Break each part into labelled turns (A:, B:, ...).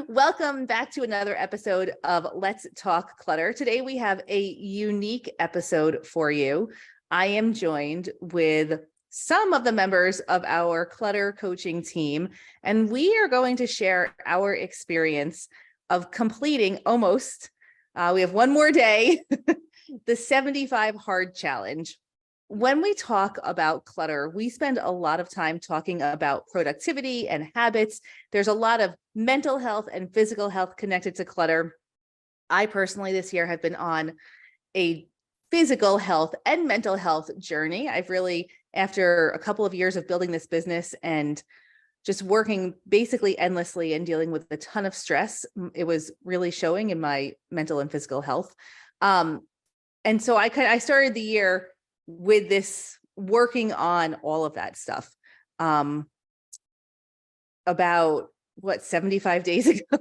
A: Welcome back to another episode of Let's Talk Clutter. Today we have a unique episode for you. I am joined with some of the members of our clutter coaching team, and we are going to share our experience of completing almost, we have one more day, the 75 Hard Challenge. When we talk about clutter, we spend a lot of time talking about productivity and habits. There's a lot of mental health and physical health connected to clutter. I personally this year have been on a physical health and mental health journey. I've really, after a couple of years of building this business and just working basically endlessly and dealing with a ton of stress, it was really showing in my mental and physical health. And so I started the year with this, working on all of that stuff. About 75 days ago,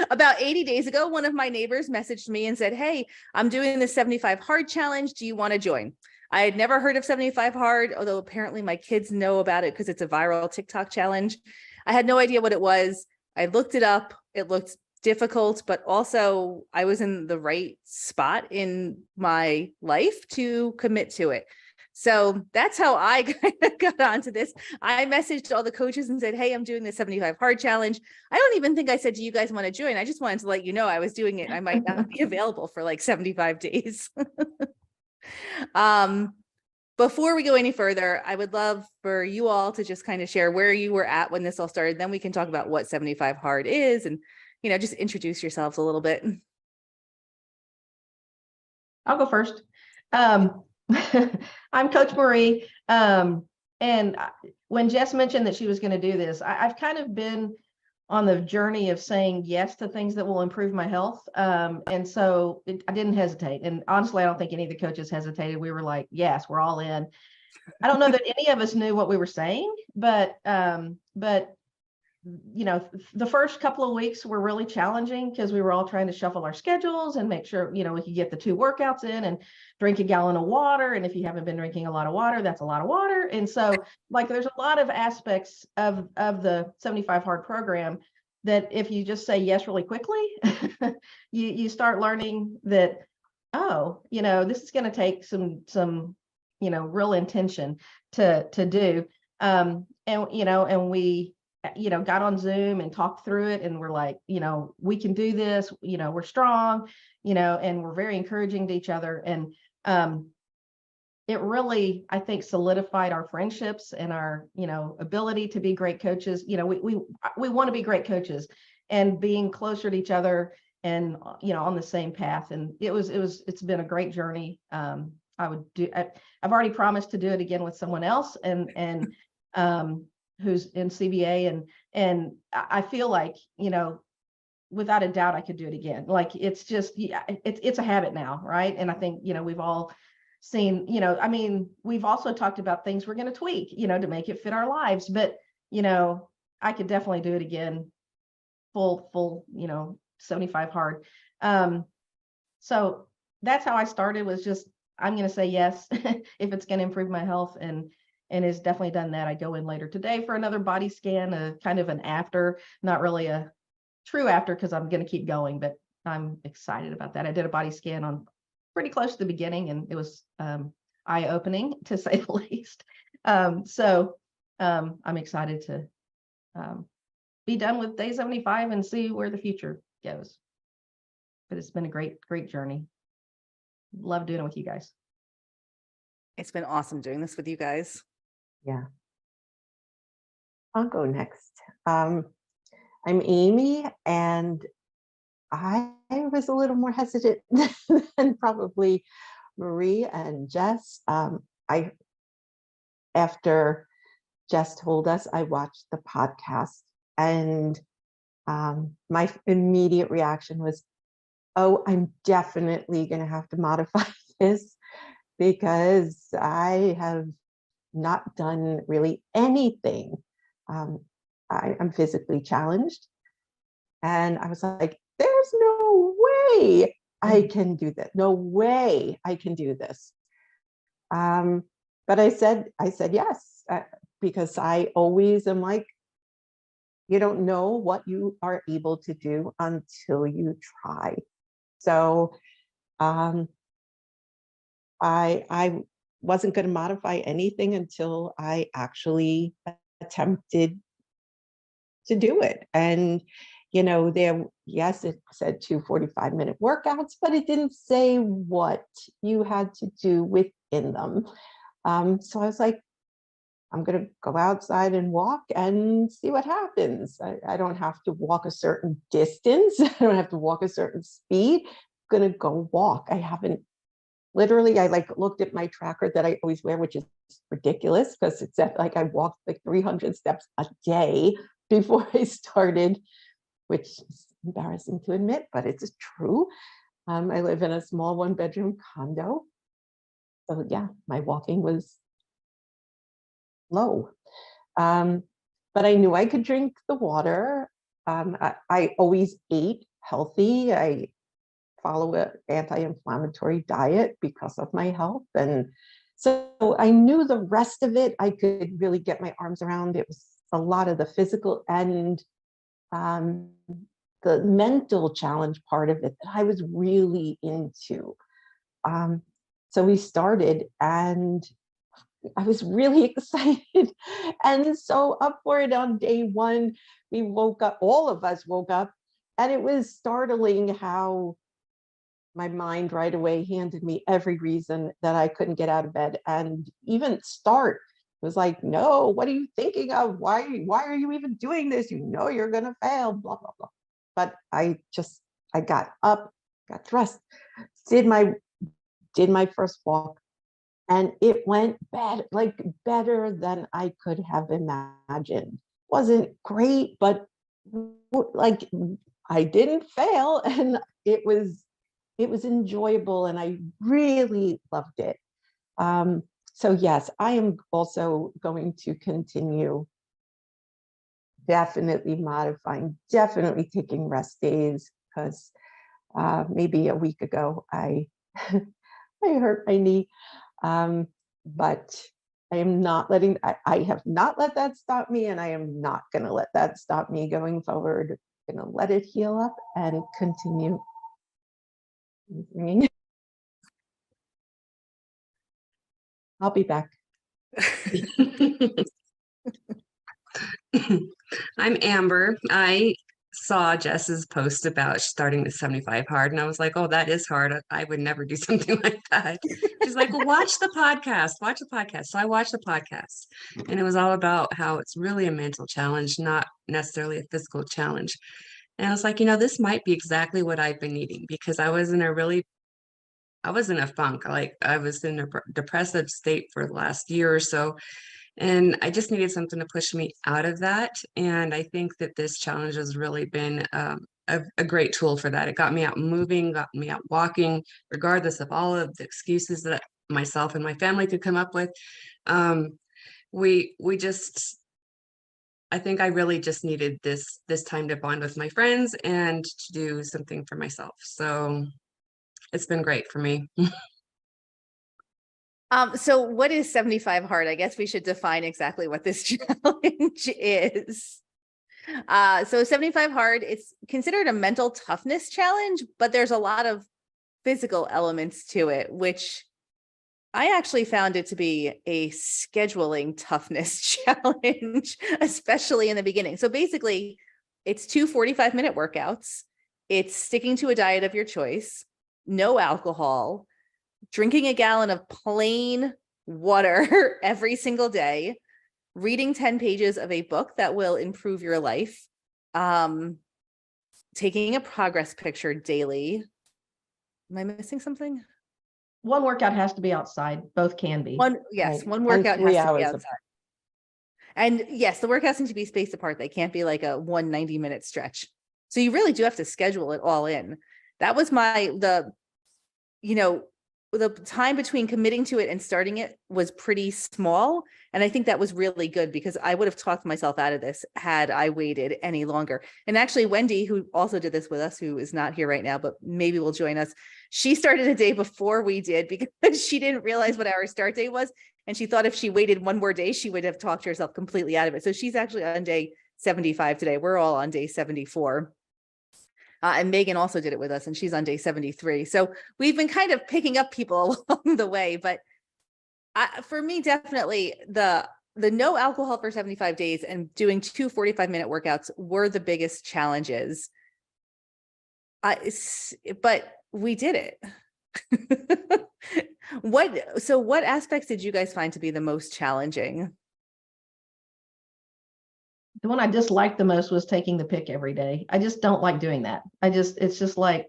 A: about 80 days ago, one of my neighbors messaged me and said, "Hey, I'm doing the 75 Hard Challenge. Do you want to join?" I had never heard of 75 Hard, although apparently my kids know about it because it's a viral TikTok challenge. I had no idea what it was. I looked it up. It looked difficult, but also I was in the right spot in my life to commit to it. So that's how I got onto this. I messaged all the coaches and said, "Hey, I'm doing the 75 Hard Challenge." I don't even think I said, "Do you guys want to join?" I just wanted to let you know I was doing it. I might not be available for like 75 days. Before we go any further, I would love for you all to just kind of share where you were at when this all started. Then we can talk about what 75 Hard is and just introduce yourselves a little bit.
B: I'll go first. I'm Coach Marie. And when Jess mentioned that she was going to do this, I've kind of been on the journey of saying yes to things that will improve my health. And so I didn't hesitate. And honestly, I don't think any of the coaches hesitated. We were like, yes, we're all in. I don't know that any of us knew what we were saying, but the first couple of weeks were really challenging because we were all trying to shuffle our schedules and make sure, we could get the 2 workouts in and drink a gallon of water. And if you haven't been drinking a lot of water, that's a lot of water. And so there's a lot of aspects of the 75 Hard program that if you just say yes really quickly, you start learning that, this is going to take some real intention to do. And we got on Zoom and talked through it, and we're like, we can do this, we're strong, and we're very encouraging to each other. And it really, I think, solidified our friendships and our, ability to be great coaches. We want to be great coaches, and being closer to each other and, on the same path. And it's been a great journey. I've already promised to do it again with someone else, and who's in CBA, and I feel like, without a doubt, I could do it again. Like, it's just, it's a habit now, right? And I think, we've all seen, we've also talked about things we're going to tweak, to make it fit our lives. But, I could definitely do it again, full, 75 Hard. So that's how I started, was just, I'm going to say yes if it's going to improve my health, and it's definitely done that. I go in later today for another body scan, a kind of an after, not really a true after, because I'm going to keep going, but I'm excited about that. I did a body scan on pretty close to the beginning, and it was eye-opening, to say the least. So I'm excited to be done with day 75 and see where the future goes. But it's been a great journey. Love doing it with you guys.
A: It's been awesome doing this with you guys.
C: Yeah. I'll go next. I'm Amy, and I was a little more hesitant than probably Marie and Jess. After Jess told us, I watched the podcast, and my immediate reaction was, oh, I'm definitely going to have to modify this, because I have not done really anything. I'm physically challenged, and I was like, there's no way I can do this. No way I can do this. But I said yes, because I always am like, you don't know what you are able to do until you try. So I wasn't going to modify anything until I actually attempted to do it. And, yes, it said 2 45-minute workouts, but it didn't say what you had to do within them. So I was like, I'm going to go outside and walk and see what happens. I don't have to walk a certain distance. I don't have to walk a certain speed. I'm going to go walk. I haven't literally, I looked at my tracker that I always wear, which is ridiculous because it said I walked 300 steps a day before I started, which is embarrassing to admit, but it's true. I live in a small 1-bedroom condo. So yeah, my walking was low. But I knew I could drink the water. I always ate healthy. I follow an anti-inflammatory diet because of my health. And so I knew the rest of it I could really get my arms around. It was a lot of the physical and the mental challenge part of it that I was really into. So we started and I was really excited and so up for it. On day one, we woke up, all of us woke up, and it was startling how my mind right away handed me every reason that I couldn't get out of bed and even start. It was like, no, what are you thinking of? Why are you even doing this? You're going to fail, blah, blah, blah. But I got up, got dressed, did my first walk, and it went better than I could have imagined. Wasn't great, but I didn't fail, and it was enjoyable, and I really loved it. So yes, I am also going to continue definitely modifying, definitely taking rest days, because maybe a week ago I hurt my knee. But I am not letting, I have not let that stop me, and I am not going to let that stop me going forward. I'm going to let it heal up and continue. I'll be back.
D: I'm Amber. I saw Jess's post about starting the 75 hard, and I was like, oh, that is hard. I would never do something like that. She's like, well, watch the podcast. So I watched the podcast, and it was all about how it's really a mental challenge, not necessarily a physical challenge. And I was like, this might be exactly what I've been needing, because I was in a funk. Like, I was in a depressive state for the last year or so. And I just needed something to push me out of that. And I think that this challenge has really been a great tool for that. It got me out moving, got me out walking, regardless of all of the excuses that myself and my family could come up with. I think I really just needed this time to bond with my friends and to do something for myself. So it's been great for me.
A: So what is 75 hard? I guess we should define exactly what this challenge is. So 75 hard, it's considered a mental toughness challenge, but there's a lot of physical elements to it, which I actually found it to be a scheduling toughness challenge, especially in the beginning. So basically, it's 2 45-minute workouts. It's sticking to a diet of your choice, no alcohol, drinking a gallon of plain water every single day, reading 10 pages of a book that will improve your life, taking a progress picture daily. Am I missing something?
B: One workout has to be outside. Both can be.
A: One workout has to be outside. And yes, the workouts need to be spaced apart. They can't be like a 190-minute stretch. So you really do have to schedule it all in. That was the time between committing to it and starting it was pretty small. And I think that was really good, because I would have talked myself out of this had I waited any longer. And actually, Wendy, who also did this with us, who is not here right now, but maybe will join us, she started a day before we did, because she didn't realize what our start date was. And she thought if she waited one more day, she would have talked herself completely out of it. So she's actually on day 75 today. We're all on day 74. And Megan also did it with us, and she's on day 73. So we've been kind of picking up people along the way. But for me, definitely the no alcohol for 75 days and doing 2 45-minute workouts were the biggest challenges. But we did it. What aspects did you guys find to be the most challenging?
B: The one I disliked the most was taking the pick every day. I just don't like doing that. It's just like,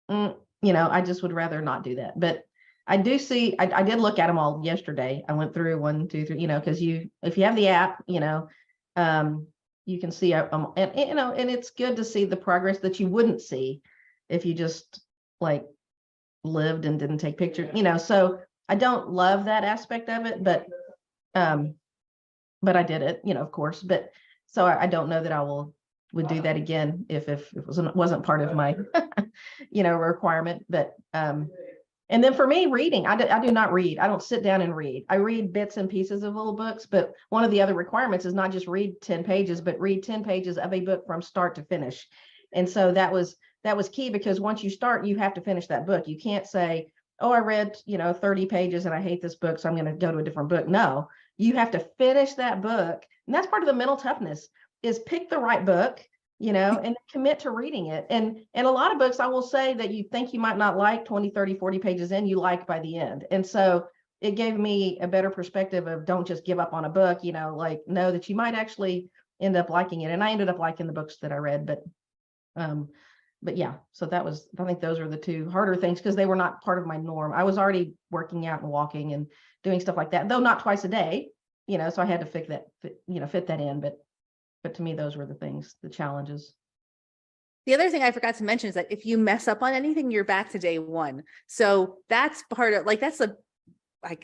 B: I just would rather not do that. But I do see, I did look at them all yesterday. I went through 1, 2, 3, because if you have the app, you can see, and it's good to see the progress that you wouldn't see if you just like lived and didn't take pictures, so I don't love that aspect of it, but I did it, of course, but so I don't know that I would do that again if it wasn't part of my, requirement, but, and then for me, reading, I do not read. I don't sit down and read. I read bits and pieces of little books, but one of the other requirements is not just read 10 pages, but read 10 pages of a book from start to finish. And so that was key, because once you start, you have to finish that book. You can't say, oh, I read, 30 pages and I hate this book, so I'm going to go to a different book. No, you have to finish that book. And that's part of the mental toughness, is pick the right book, and commit to reading it. And a lot of books, I will say, that you think you might not like 20, 30, 40 pages in, you like by the end. And so it gave me a better perspective of, don't just give up on a book, know that you might actually end up liking it. And I ended up liking the books that I read, but yeah, so I think those are the 2 harder things, because they were not part of my norm. I was already working out and walking and doing stuff like that, though not twice a day, so I had to fit that in. But to me, those were the challenges.
A: The other thing I forgot to mention is that if you mess up on anything, you're back to day 1. So that's part of, like, that's I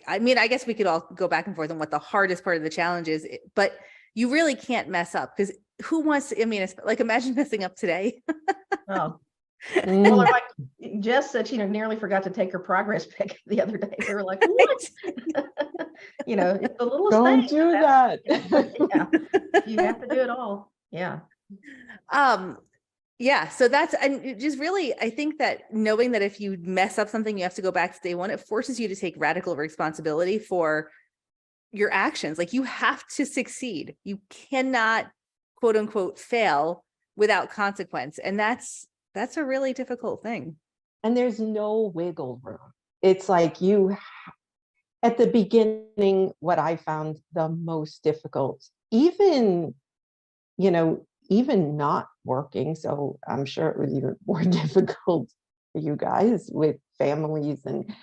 A: guess we could all go back and forth on what the hardest part of the challenge is, but you really can't mess up, because who wants to, it's like, imagine messing up today.
B: Oh, well, like Jess said, she nearly forgot to take her progress pic the other day. They were like, what? It's the littlest
C: Don't
B: thing.
C: do that.
B: Yeah, you have to do it all. Yeah.
A: Yeah. So and it just really, I think that knowing that if you mess up something, you have to go back to day 1, it forces you to take radical responsibility for your actions. Like, you have to succeed. You cannot, quote unquote, fail without consequence. And that's a really difficult thing.
C: And there's no wiggle room. It's like at the beginning, what I found the most difficult, even not working. So I'm sure it was even more difficult for you guys with families, and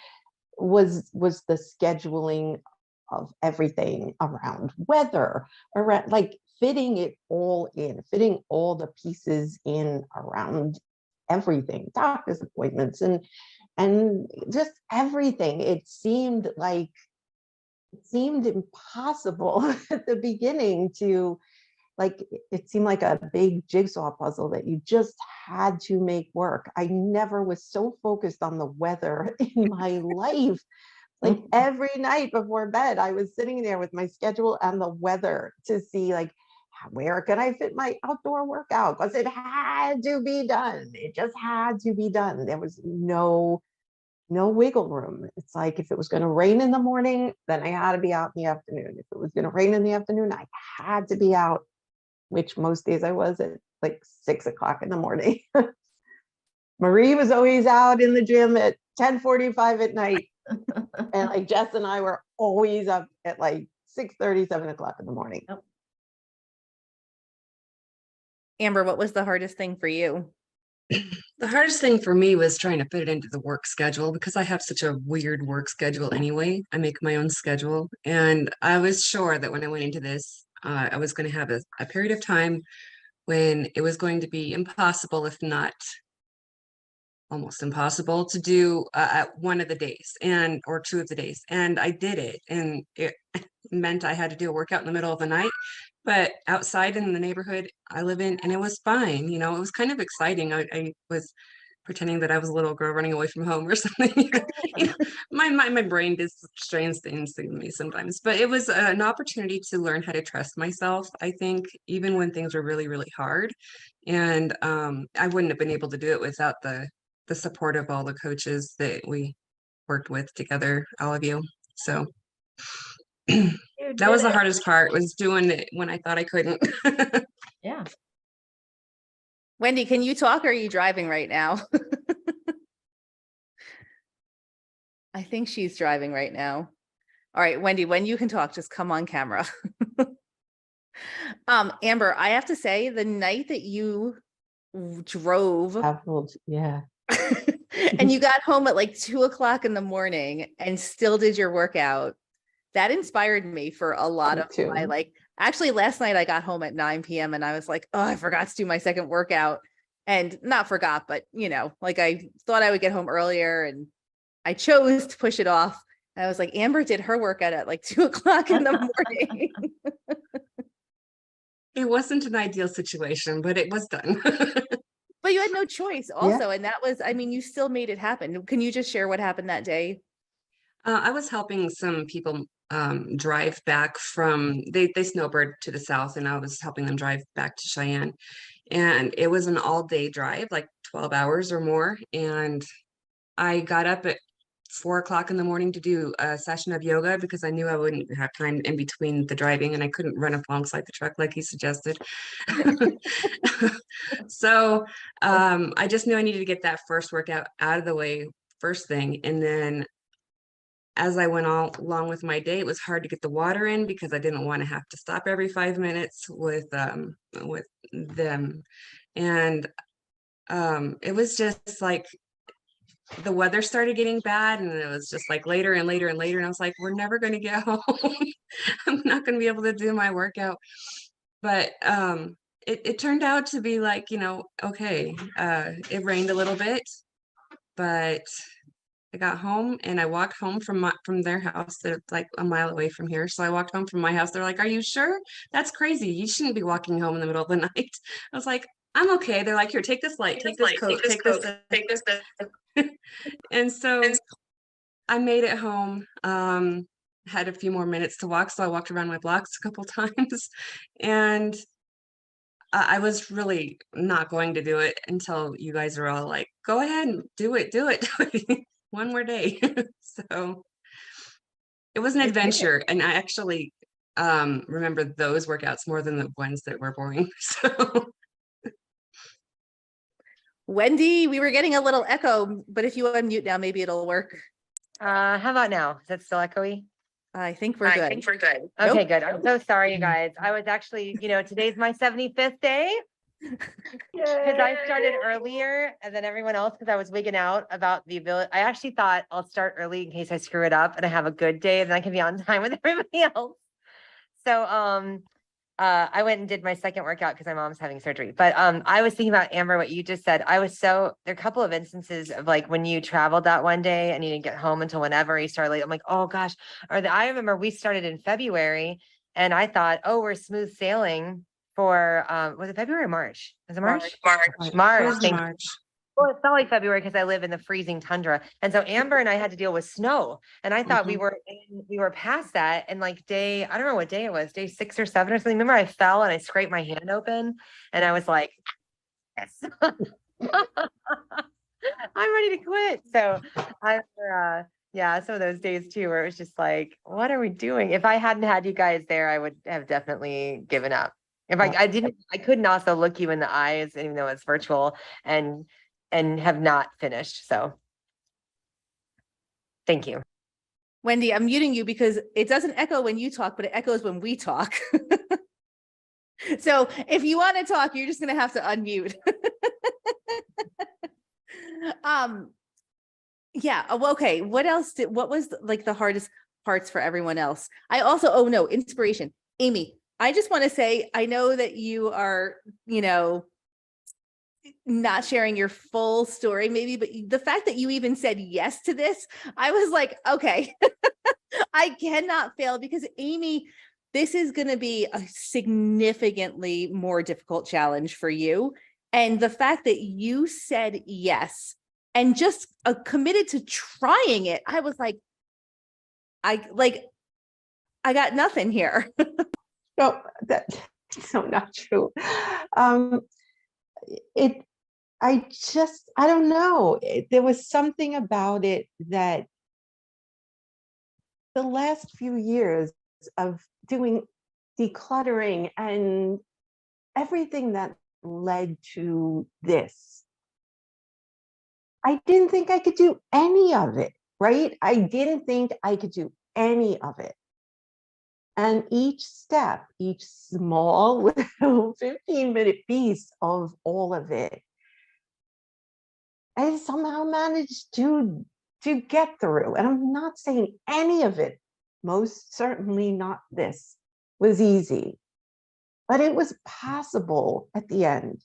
C: was the scheduling of everything around weather, around like fitting it all in, fitting all the pieces in around everything, doctor's appointments and just everything. It seemed impossible at the beginning to, like, it seemed like a big jigsaw puzzle that you just had to make work. I never was so focused on the weather in my life. Like, every night before bed, I was sitting there with my schedule and the weather to see, like, where can I fit my outdoor workout? Because it had to be done. It just had to be done. There was no wiggle room. It's like, if it was going to rain in the morning, then I had to be out in the afternoon. If it was going to rain in the afternoon, I had to be out, which most days I was at like 6 o'clock in the morning. Marie was always out in the gym at 10:45 at night. And like Jess and I were always up at like 6:30, 7 o'clock in the morning.
B: Yep.
A: Amber, what was the hardest thing for you?
D: The hardest thing for me was trying to fit it into the work schedule, because I have such a weird work schedule anyway. I make my own schedule, and I was sure that when I went into this, I was going to have a period of time when it was going to be impossible, if not almost impossible, to do one of the days or 2 of the days. And I did it, and it meant I had to do a workout in the middle of the night, but outside in the neighborhood I live in, and it was fine. It was kind of exciting. I was pretending that I was a little girl running away from home or something. My brain does strange things to me sometimes, but it was an opportunity to learn how to trust myself, I think, even when things were really, really hard. And I wouldn't have been able to do it without the support of all the coaches that we worked with together, all of you. So that was the hardest part, was doing it when I thought I couldn't.
B: Yeah.
A: Wendy, can you talk or are you driving right now? I think she's driving right now. All right, Wendy, when you can talk, just come on camera. Amber, I have to say, the night that you drove
C: Yeah.
A: and you got home at like 2:00 in the morning and still did your workout, that inspired me for a lot
C: Me
A: of
C: too.
A: my, like, actually last night I got home at 9 p.m. and I was like, oh, I forgot to do my second workout. And not forgot, but like I thought I would get home earlier and I chose to push it off. I was like, Amber did her workout at like 2:00 in the morning.
D: It wasn't an ideal situation, but it was done.
A: But you had no choice also. And that was, I mean, you still made it happen. Can you just share what happened that day?
D: I was helping some people drive back from, they snowbird to the south, and I was helping them drive back to Cheyenne. And it was an all-day drive, like 12 hours or more. And I got up at 4:00 in the morning to do a session of yoga because I knew I wouldn't have time in between the driving, and I couldn't run up alongside the truck like he suggested. So I just knew I needed to get that first workout out of the way first thing. And then as I went along with my day, it was hard to get the water in because I didn't want to have to stop every 5 minutes with them. And it was just like the weather started getting bad, and it was just like later and later and later. And I was like, we're never going to get home. I'm not going to be able to do my workout. But it turned out to be like, okay, it rained a little bit, but I got home and I walked home from their house. They're like a mile away from here. So I walked home from my house. They're like, are you sure? That's crazy. You shouldn't be walking home in the middle of the night. I was like, I'm okay. They're like, here, take this light, take this coat, take this. And so I made it home. Had a few more minutes to walk. So I walked around my blocks a couple times, and I was really not going to do it until you guys are all like, go ahead and do it. One more day. So it was an adventure. And I actually remember those workouts more than the ones that were boring. So
A: Wendy, we were getting a little echo, but if you unmute now, maybe it'll work.
E: How about now? Is that still echoey?
A: I think we're good.
E: Okay,
A: Nope.
E: good. I'm so sorry, you guys. I was actually, today's my 75th day because I started earlier than everyone else because I was wigging out about the ability. I actually thought I'll start early in case I screw it up and I have a good day and I can be on time with everybody else. So, I went and did my second workout because my mom's having surgery. But I was thinking about, Amber, what you just said. There are a couple of instances of like when you traveled that one day and you didn't get home until whenever you started late. I'm like, oh gosh. I remember we started in February and I thought, oh, we're smooth sailing for was it February or March? Was it March? March.
D: it was
E: Thank you.
D: March.
E: Well, it felt like February because I live in the freezing tundra. And so Amber and I had to deal with snow. And I thought we were past that. And like I don't know what day it was, day 6 or 7 or something. Remember I fell and I scraped my hand open and I was like, yes, I'm ready to quit. So some of those days too, where it was just like, what are we doing? If I hadn't had you guys there, I would have definitely given up. If I couldn't also look you in the eyes, even though it's virtual and have not finished. So thank you.
A: Wendy, I'm muting you because it doesn't echo when you talk, but it echoes when we talk. So if you want to talk, you're just going to have to unmute. Yeah. Okay. What else what was like the hardest parts for everyone else? Inspiration. Amy, I just want to say, I know that you are, not sharing your full story maybe, but the fact that you even said yes to this, I was like, okay, I cannot fail because Amy, this is going to be a significantly more difficult challenge for you. And the fact that you said yes and just committed to trying it, I was like, I got nothing here.
C: No, that's so not true. It, I don't know. There was something about it that the last few years of doing decluttering and everything that led to this, I didn't think I could do any of it, right? I didn't think I could do any of it. And each step, each small little 15-minute piece of all of it, I somehow managed to get through. And I'm not saying any of it, most certainly not this, was easy, but it was possible at the end.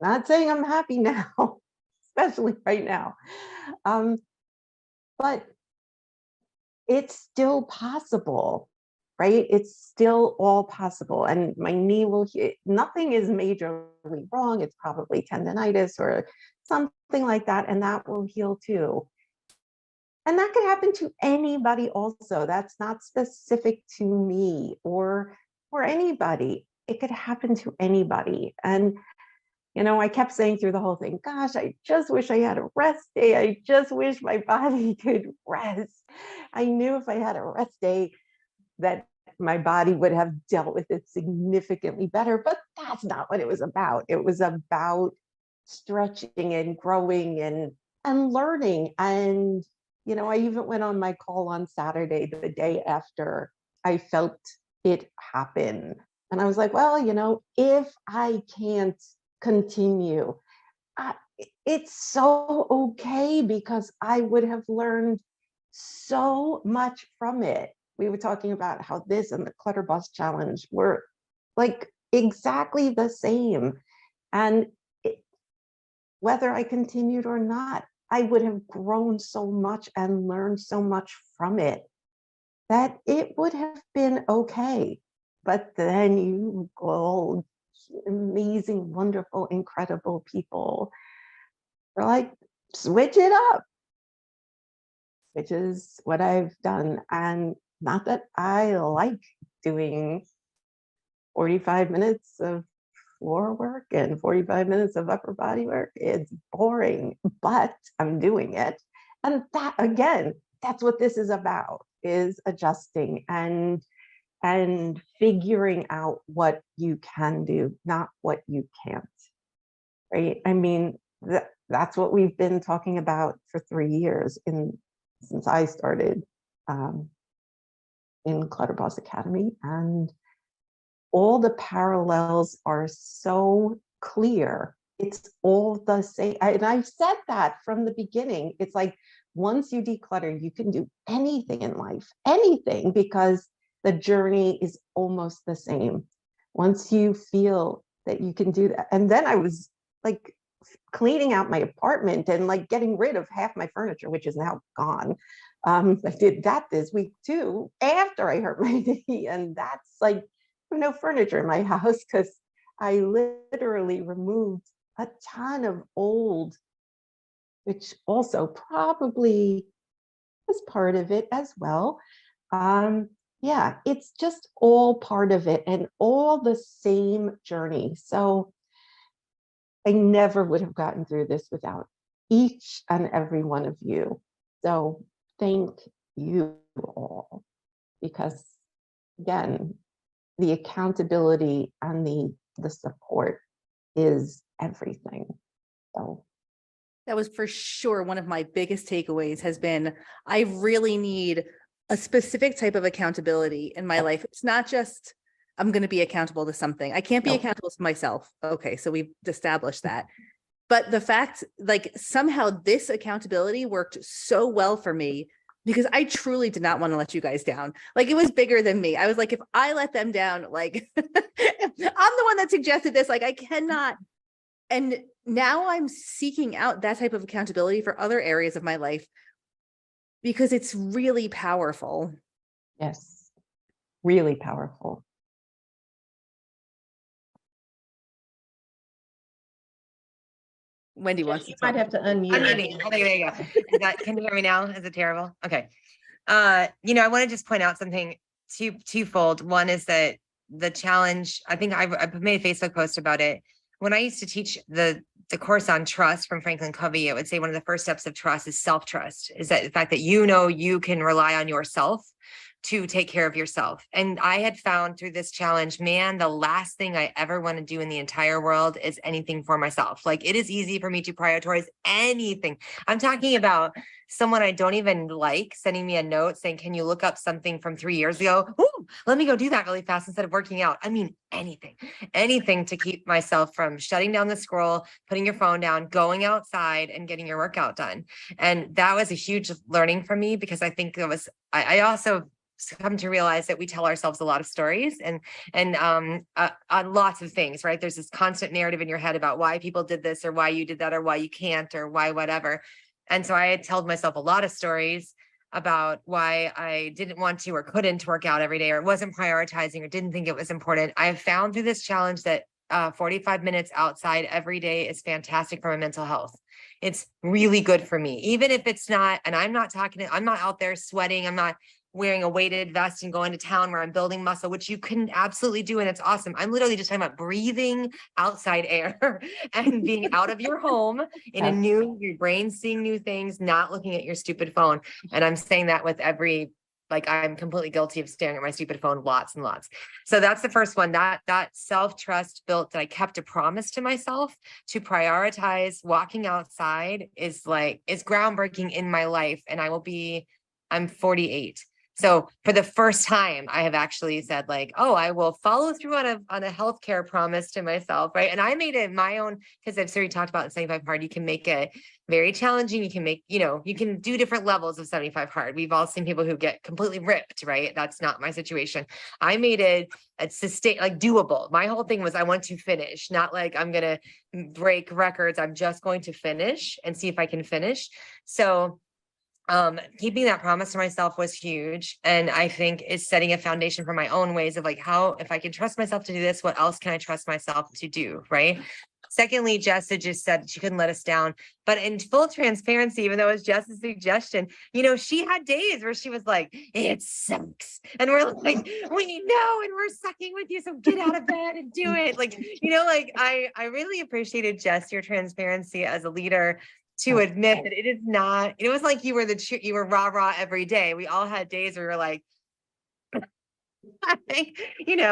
C: Not saying I'm happy now, especially right now. But it's still possible, right? It's still all possible. And my knee will heal. Nothing is majorly wrong. It's probably tendonitis or something like that. And that will heal too. And that could happen to anybody also. That's not specific to me or anybody. It could happen to anybody. And I kept saying through the whole thing, gosh, I just wish I had a rest day. I just wish my body could rest. I knew if I had a rest day that my body would have dealt with it significantly better, but that's not what it was about. It was about stretching and growing and learning. And, I even went on my call on Saturday, the day after I felt it happen. And I was like, well, if I can't continue, it's so okay, because I would have learned so much from it. We were talking about how this and the Clutter Boss Challenge were like exactly the same. And whether I continued or not, I would have grown so much and learned so much from it that it would have been okay. But then you all amazing, wonderful, incredible people are like, switch it up, which is what I've done. And not that I like doing 45 minutes of floor work and 45 minutes of upper body work. It's boring, but I'm doing it. And that, again, that's what this is about, is adjusting and figuring out what you can do, not what you can't, right? I mean, that's what we've been talking about for 3 years since I started in Clutter Boss Academy. And all the parallels are so clear. It's all the same. And I've said that from the beginning. It's like, once you declutter, you can do anything in life, anything, because the journey is almost the same. Once you feel that you can do that. And then I was like cleaning out my apartment and like getting rid of half my furniture, which is now gone. I did that this week too, after I hurt my knee. And that's like, no furniture in my house, because I literally removed a ton of old, which also probably was part of it as well. Yeah, it's just all part of it and all the same journey. So I never would have gotten through this without each and every one of you. So thank you all, because again, the accountability and the support is everything. So
A: That was for sure one of my biggest takeaways has been, I really need a specific type of accountability in my life. It's not just, I'm going to be accountable to something. I can't be accountable to myself. Okay. So we've established that. But the fact, like, somehow this accountability worked so well for me, because I truly did not want to let you guys down. Like, it was bigger than me. I was like, if I let them down, like, I'm the one that suggested this, like, I cannot. And now I'm seeking out that type of accountability for other areas of my life, because it's really powerful.
C: yes, really powerful.
A: Wendy wants to
B: You might
A: talk.
B: have to unmute.
E: Unmuting. Oh, there you go. Can you hear me now? Is it terrible? Okay. I want to just point out something twofold. One is that the challenge, I think I made a Facebook post about it. When I used to teach the course on trust from Franklin Covey, it would say one of the first steps of trust is self-trust, is that the fact that you can rely on yourself to take care of yourself. And I had found through this challenge, man, the last thing I ever want to do in the entire world is anything for myself. Like, it is easy for me to prioritize anything. I'm talking about someone I don't even like sending me a note saying, can you look up something from 3 years ago? Ooh, let me go do that really fast instead of working out. I mean, anything to keep myself from shutting down the scroll, putting your phone down, going outside and getting your workout done. And that was a huge learning for me, because I think I also come to realize that we tell ourselves a lot of stories and on lots of things, right? There's this constant narrative in your head about why people did this or why you did that or why you can't or why whatever. And so I had told myself a lot of stories about why I didn't want to or couldn't work out every day, or wasn't prioritizing or didn't think it was important. I have found through this challenge that 45 minutes outside every day is fantastic for my mental health. It's really good for me, even if it's not, and I'm not out there sweating. I'm not wearing a weighted vest and going to town where I'm building muscle, which you can absolutely do. And it's awesome. I'm literally just talking about breathing outside air and being out of your home in your brain seeing new things, not looking at your stupid phone. And I'm saying that with I'm completely guilty of staring at my stupid phone lots and lots. So that's the first one. That self-trust built that I kept a promise to myself to prioritize walking outside is groundbreaking in my life. And I'm 48. So for the first time, I have actually said I will follow through on a healthcare promise to myself, right? And I made it my own, because I've already talked about 75 hard. You can make it very challenging. You can make, you can do different levels of 75 hard. We've all seen people who get completely ripped, right? That's not my situation. I made it doable. My whole thing was I want to finish, not like I'm going to break records. I'm just going to finish and see if I can finish. So keeping that promise to myself was huge. And I think is setting a foundation for my own ways of how, if I can trust myself to do this, what else can I trust myself to do? Right. Secondly, Jess had just said she couldn't let us down, but in full transparency, even though it was Jess's suggestion, she had days where she was like, it sucks. And we're like, we know, and we're sucking with you. So get out of bed and do it. I really appreciated, Jess, your transparency as a leader to admit that it is not, it was like you were rah every day. We all had days where we were like, and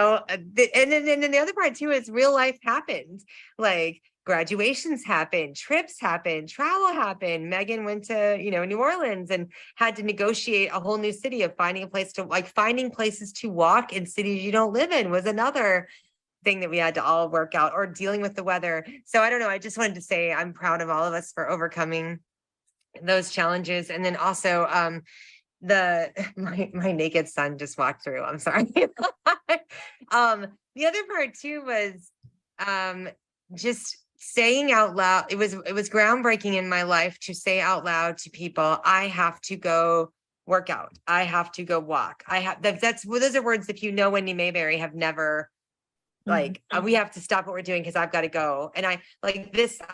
E: then the other part too is real life happens. Like graduations happen, trips happen, travel happened. Megan went to, New Orleans and had to negotiate a whole new city of finding places to walk in cities you don't live in was another thing that we had to all work out, or dealing with the weather. So I don't know. I just wanted to say I'm proud of all of us for overcoming those challenges. And then also my naked son just walked through. I'm sorry. The other part too was just saying out loud. It was groundbreaking in my life to say out loud to people, I have to go work out. I have to go walk. Those are words that Wendy Mayberry have never we have to stop what we're doing because I've got to go. And I'm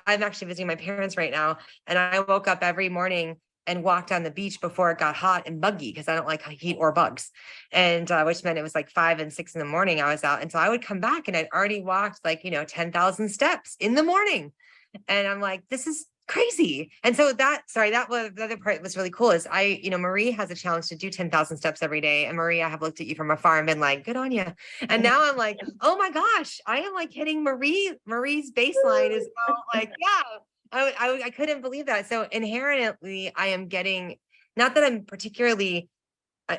E: actually visiting my parents right now. And I woke up every morning and walked on the beach before it got hot and buggy, because I don't like heat or bugs. And which meant it was 5 and 6 in the morning I was out. And so I would come back and I'd already walked 10,000 steps in the morning. And I'm like, this is crazy. And so that was the other part that was really cool is Marie has a challenge to do 10,000 steps every day. And Marie, I have looked at you from afar and been like, good on you. And now I'm like, oh my gosh, I am hitting Marie's baseline is I couldn't believe that. So inherently I am getting, not that I'm particularly,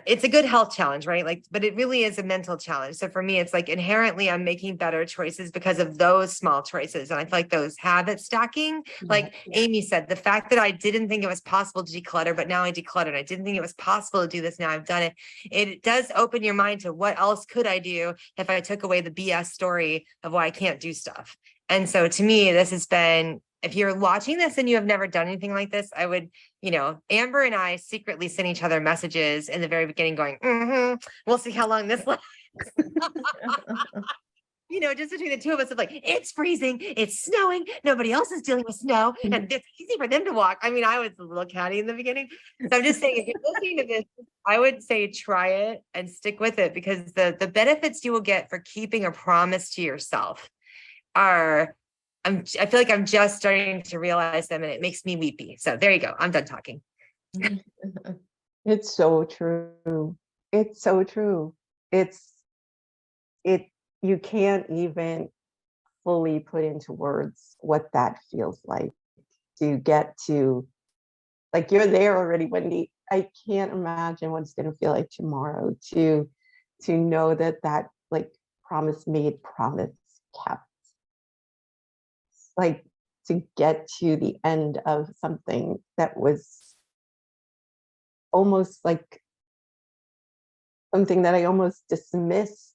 E: it's a good health challenge, right? But it really is a mental challenge. So for me, it's inherently I'm making better choices because of those small choices. And I feel those habit stacking, Amy said, the fact that I didn't think it was possible to declutter, but now I decluttered. I didn't think it was possible to do this. Now I've done it. It does open your mind to what else could I do if I took away the BS story of why I can't do stuff. And so to me, this has been, if you're watching this and you have never done anything like this, I would, Amber and I secretly send each other messages in the very beginning going, we'll see how long this lasts. just between the two of us of like, it's freezing, it's snowing, nobody else is dealing with snow, and it's easy for them to walk. I mean, I was a little catty in the beginning. So I'm just saying, if you're listening to this, I would say try it and stick with it, because the benefits you will get for keeping a promise to yourself are, I feel like I'm just starting to realize them, and it makes me weepy. So there you go. I'm done talking.
C: It's so true. It's so true. You can't even fully put into words what that feels like to get to, like, you're there already, Wendy. I can't imagine what it's going to feel like tomorrow to know that like promise made, promise kept. Like, to get to the end of something that was almost like something that I almost dismissed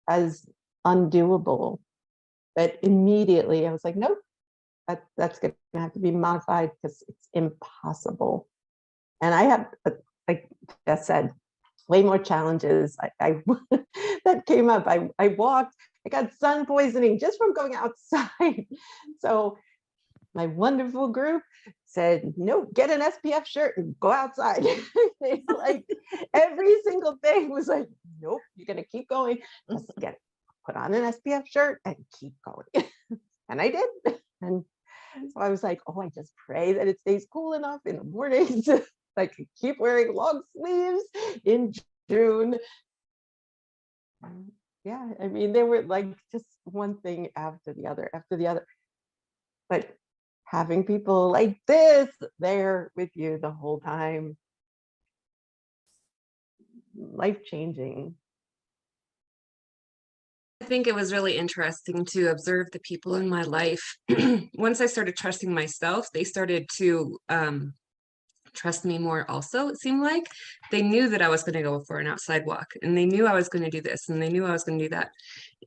C: as undoable, but immediately I was like, nope, that's going to have to be modified because it's impossible. And I have, like Jess said, way more challenges I that came up. I walked, I got sun poisoning just from going outside. So my wonderful group said, no, get an SPF shirt and go outside. It's like every single thing was like, nope, you're going to keep going. Just put on an SPF shirt and keep going. And I did. And so I was like, oh, I just pray that it stays cool enough in the mornings. I could keep wearing long sleeves in June. Yeah, I mean, they were like just one thing after the other, But having people like this there with you the whole time, life-changing.
D: I think it was really interesting to observe the people in my life. Once I started trusting myself, they started to trust me more also. It seemed like they knew that I was going to go for an outside walk, and they knew I was going to do this, and they knew I was going to do that.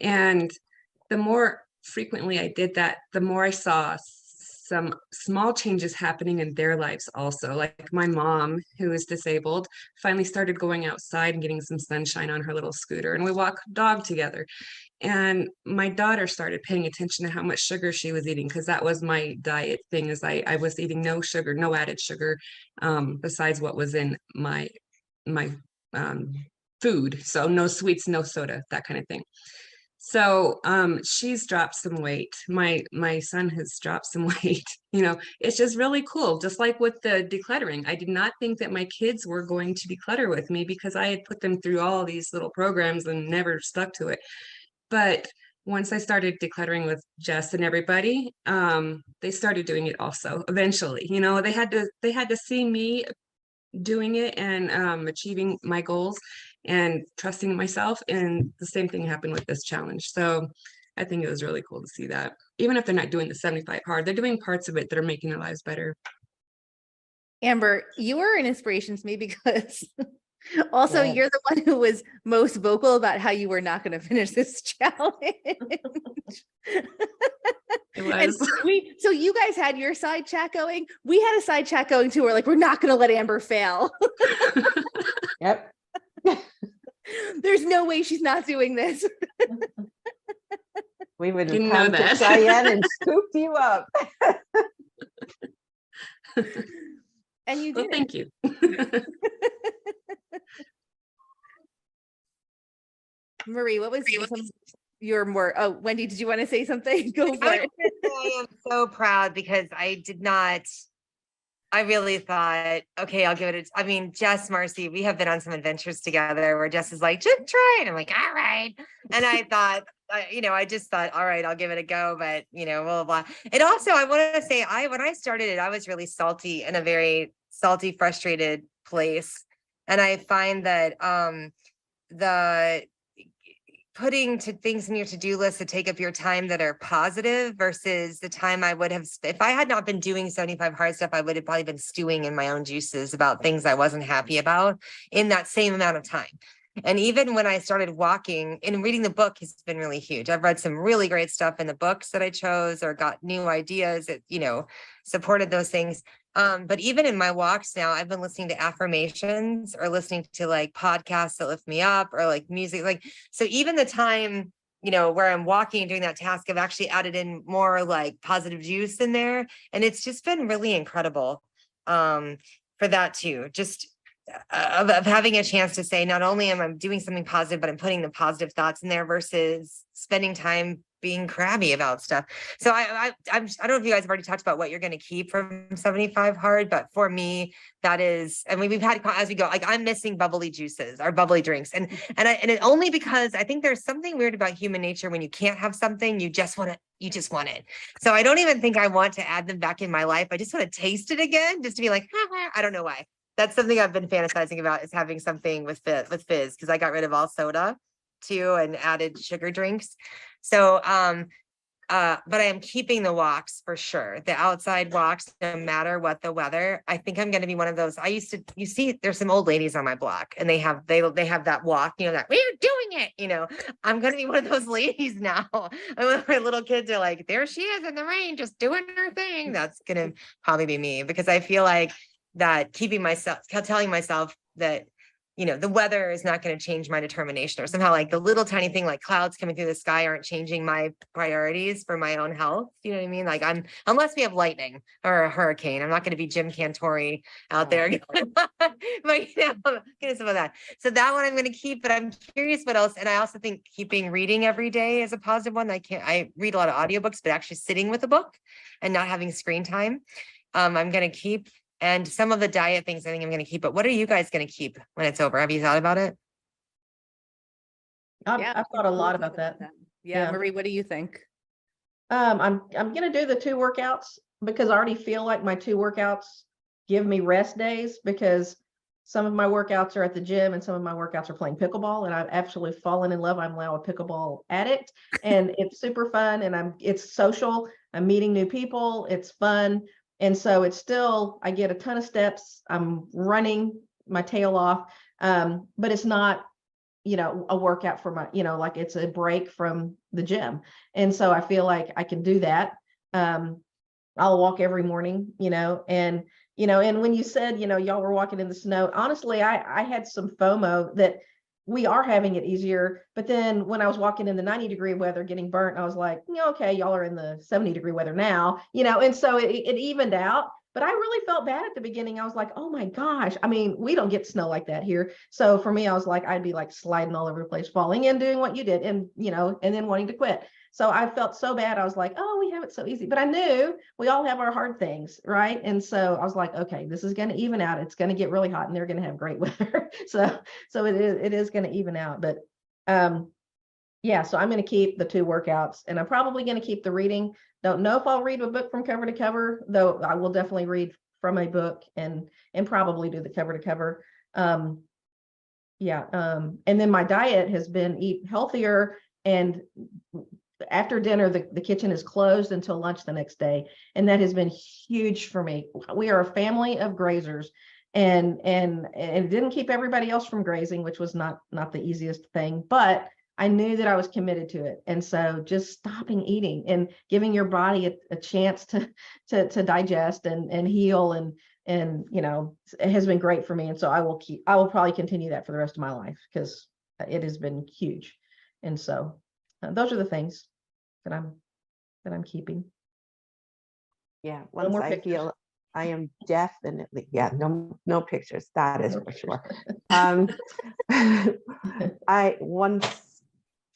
D: And the more frequently I did that, the more I saw some small changes happening in their lives also. Like my mom, who is disabled, finally started going outside and getting some sunshine on her little scooter, and we walk dog together. And my daughter started paying attention to how much sugar she was eating, because that was my diet thing, is I was eating no sugar, no added sugar, besides what was in my food. So no sweets, no soda, that kind of thing. So she's dropped some weight. My son has dropped some weight. It's just really cool. Just like with the decluttering, I did not think that my kids were going to declutter with me, because I had put them through all these little programs and never stuck to it. But once I started decluttering with Jess and everybody, they started doing it also eventually. They had to see me doing it and achieving my goals and trusting myself. And the same thing happened with this challenge. So I think it was really cool to see that. Even if they're not doing the 75 hard, they're doing parts of it that are making their lives better.
A: Amber, you are an inspiration to me because also
C: Yes.
A: you're the one who was most vocal about how you were not going to finish this challenge.
D: It was.
A: And so you guys had your side chat going. We had a side chat going too. We're like, we're not going to let Amber fail.
C: Yep.
A: There's no way she's not doing this.
C: We would have
D: Didn't know
C: come to
D: that.
C: Cheyenne and scooped you up.
A: And you
D: Well,
A: did.
D: thank you.
A: Marie, what was your more? Oh, Wendy, did you want to say something? Go for it.
E: I am so proud, because I really thought, okay, I'll give it I mean, Jess, Marcy, we have been on some adventures together where Jess is like, just try it. I'm like, all right. And I thought, I just thought, all right, I'll give it a go, but blah, blah, blah. And also I want to say, when I started it, I was really salty, in a very salty, frustrated place. And I find that, the putting to things in your to-do list to take up your time that are positive versus the time I would have, if I had not been doing 75 hard stuff, I would have probably been stewing in my own juices about things I wasn't happy about in that same amount of time. And even when I started walking and reading the book has been really huge. I've read some really great stuff in the books that I chose, or got new ideas that, supported those things. But even in my walks now, I've been listening to affirmations or listening to like podcasts that lift me up, or like music. So even the time where I'm walking and doing that task, I've actually added in more like positive juice in there. And it's just been really incredible for that too. Just of having a chance to say, not only am I doing something positive, but I'm putting the positive thoughts in there versus spending time being crabby about stuff. So I don't know if you guys have already talked about what you're going to keep from 75 hard, but for me, that is, I mean, we've had, as we go, like I'm missing bubbly juices or bubbly drinks. And it only because I think there's something weird about human nature. When you can't have something, you just want it. So I don't even think I want to add them back in my life. I just want to taste it again, just to be like, I don't know why. That's something I've been fantasizing about, is having something with fizz, because I got rid of all soda too and added sugar drinks. So, but I am keeping the walks for sure. The outside walks, no matter what the weather. I think I'm going to be one of those. You see, there's some old ladies on my block, and they have that walk, that we're doing it. I'm going to be one of those ladies now. And my little kids are like, there she is in the rain, just doing her thing. That's going to probably be me, because I feel like that telling myself that, the weather is not going to change my determination, or somehow like the little tiny thing like clouds coming through the sky aren't changing my priorities for my own health. You know what I mean? Like unless we have lightning or a hurricane, I'm not going to be Jim Cantori out there. But getting some of that. So that one I'm going to keep, but I'm curious what else. And I also think keeping reading every day is a positive one. I read a lot of audiobooks, but actually sitting with a book and not having screen time, I'm going to keep. And some of the diet things I think I'm going to keep. But what are you guys going to keep when it's over? Have you thought about it?
B: I've thought a lot about that.
A: Yeah. Marie, what do you think?
B: I'm going to do the 2 workouts, because I already feel like my 2 workouts give me rest days, because some of my workouts are at the gym and some of my workouts are playing pickleball, and I've actually fallen in love. I'm now a pickleball addict, and it's super fun, and it's social. I'm meeting new people. It's fun. And so it's still, I get a ton of steps. I'm running my tail off. But it's not, a workout for my, like it's a break from the gym. And so I feel like I can do that. I'll walk every morning, and when you said, y'all were walking in the snow, honestly, I had some FOMO that we are having it easier. But then when I was walking in the 90-degree weather getting burnt, I was like, okay, y'all are in the 70-degree weather now, and so it evened out. But I really felt bad at the beginning. I was like, oh my gosh. I mean, we don't get snow like that here. So for me, I was like, I'd be like sliding all over the place, falling and doing what you did, and and then wanting to quit. So I felt so bad. I was like, oh, we have it so easy. But I knew we all have our hard things, right? And so I was like, okay, this is going to even out. It's going to get really hot, and they're going to have great weather. So it is going to even out. But yeah, so I'm going to keep the 2 workouts, and I'm probably going to keep the reading. Don't know if I'll read a book from cover to cover, though I will definitely read from a book and probably do the cover to cover. Yeah. And then my diet has been eat healthier, and after dinner, the kitchen is closed until lunch the next day. And that has been huge for me. We are a family of grazers, and it didn't keep everybody else from grazing, which was not the easiest thing, but I knew that I was committed to it. And so just stopping eating and giving your body a chance to digest and heal and it has been great for me. And so I will probably continue that for the rest of my life, because it has been huge. And so those are the things that I'm keeping.
C: Yeah, once I feel I am definitely, no pictures, that is for sure.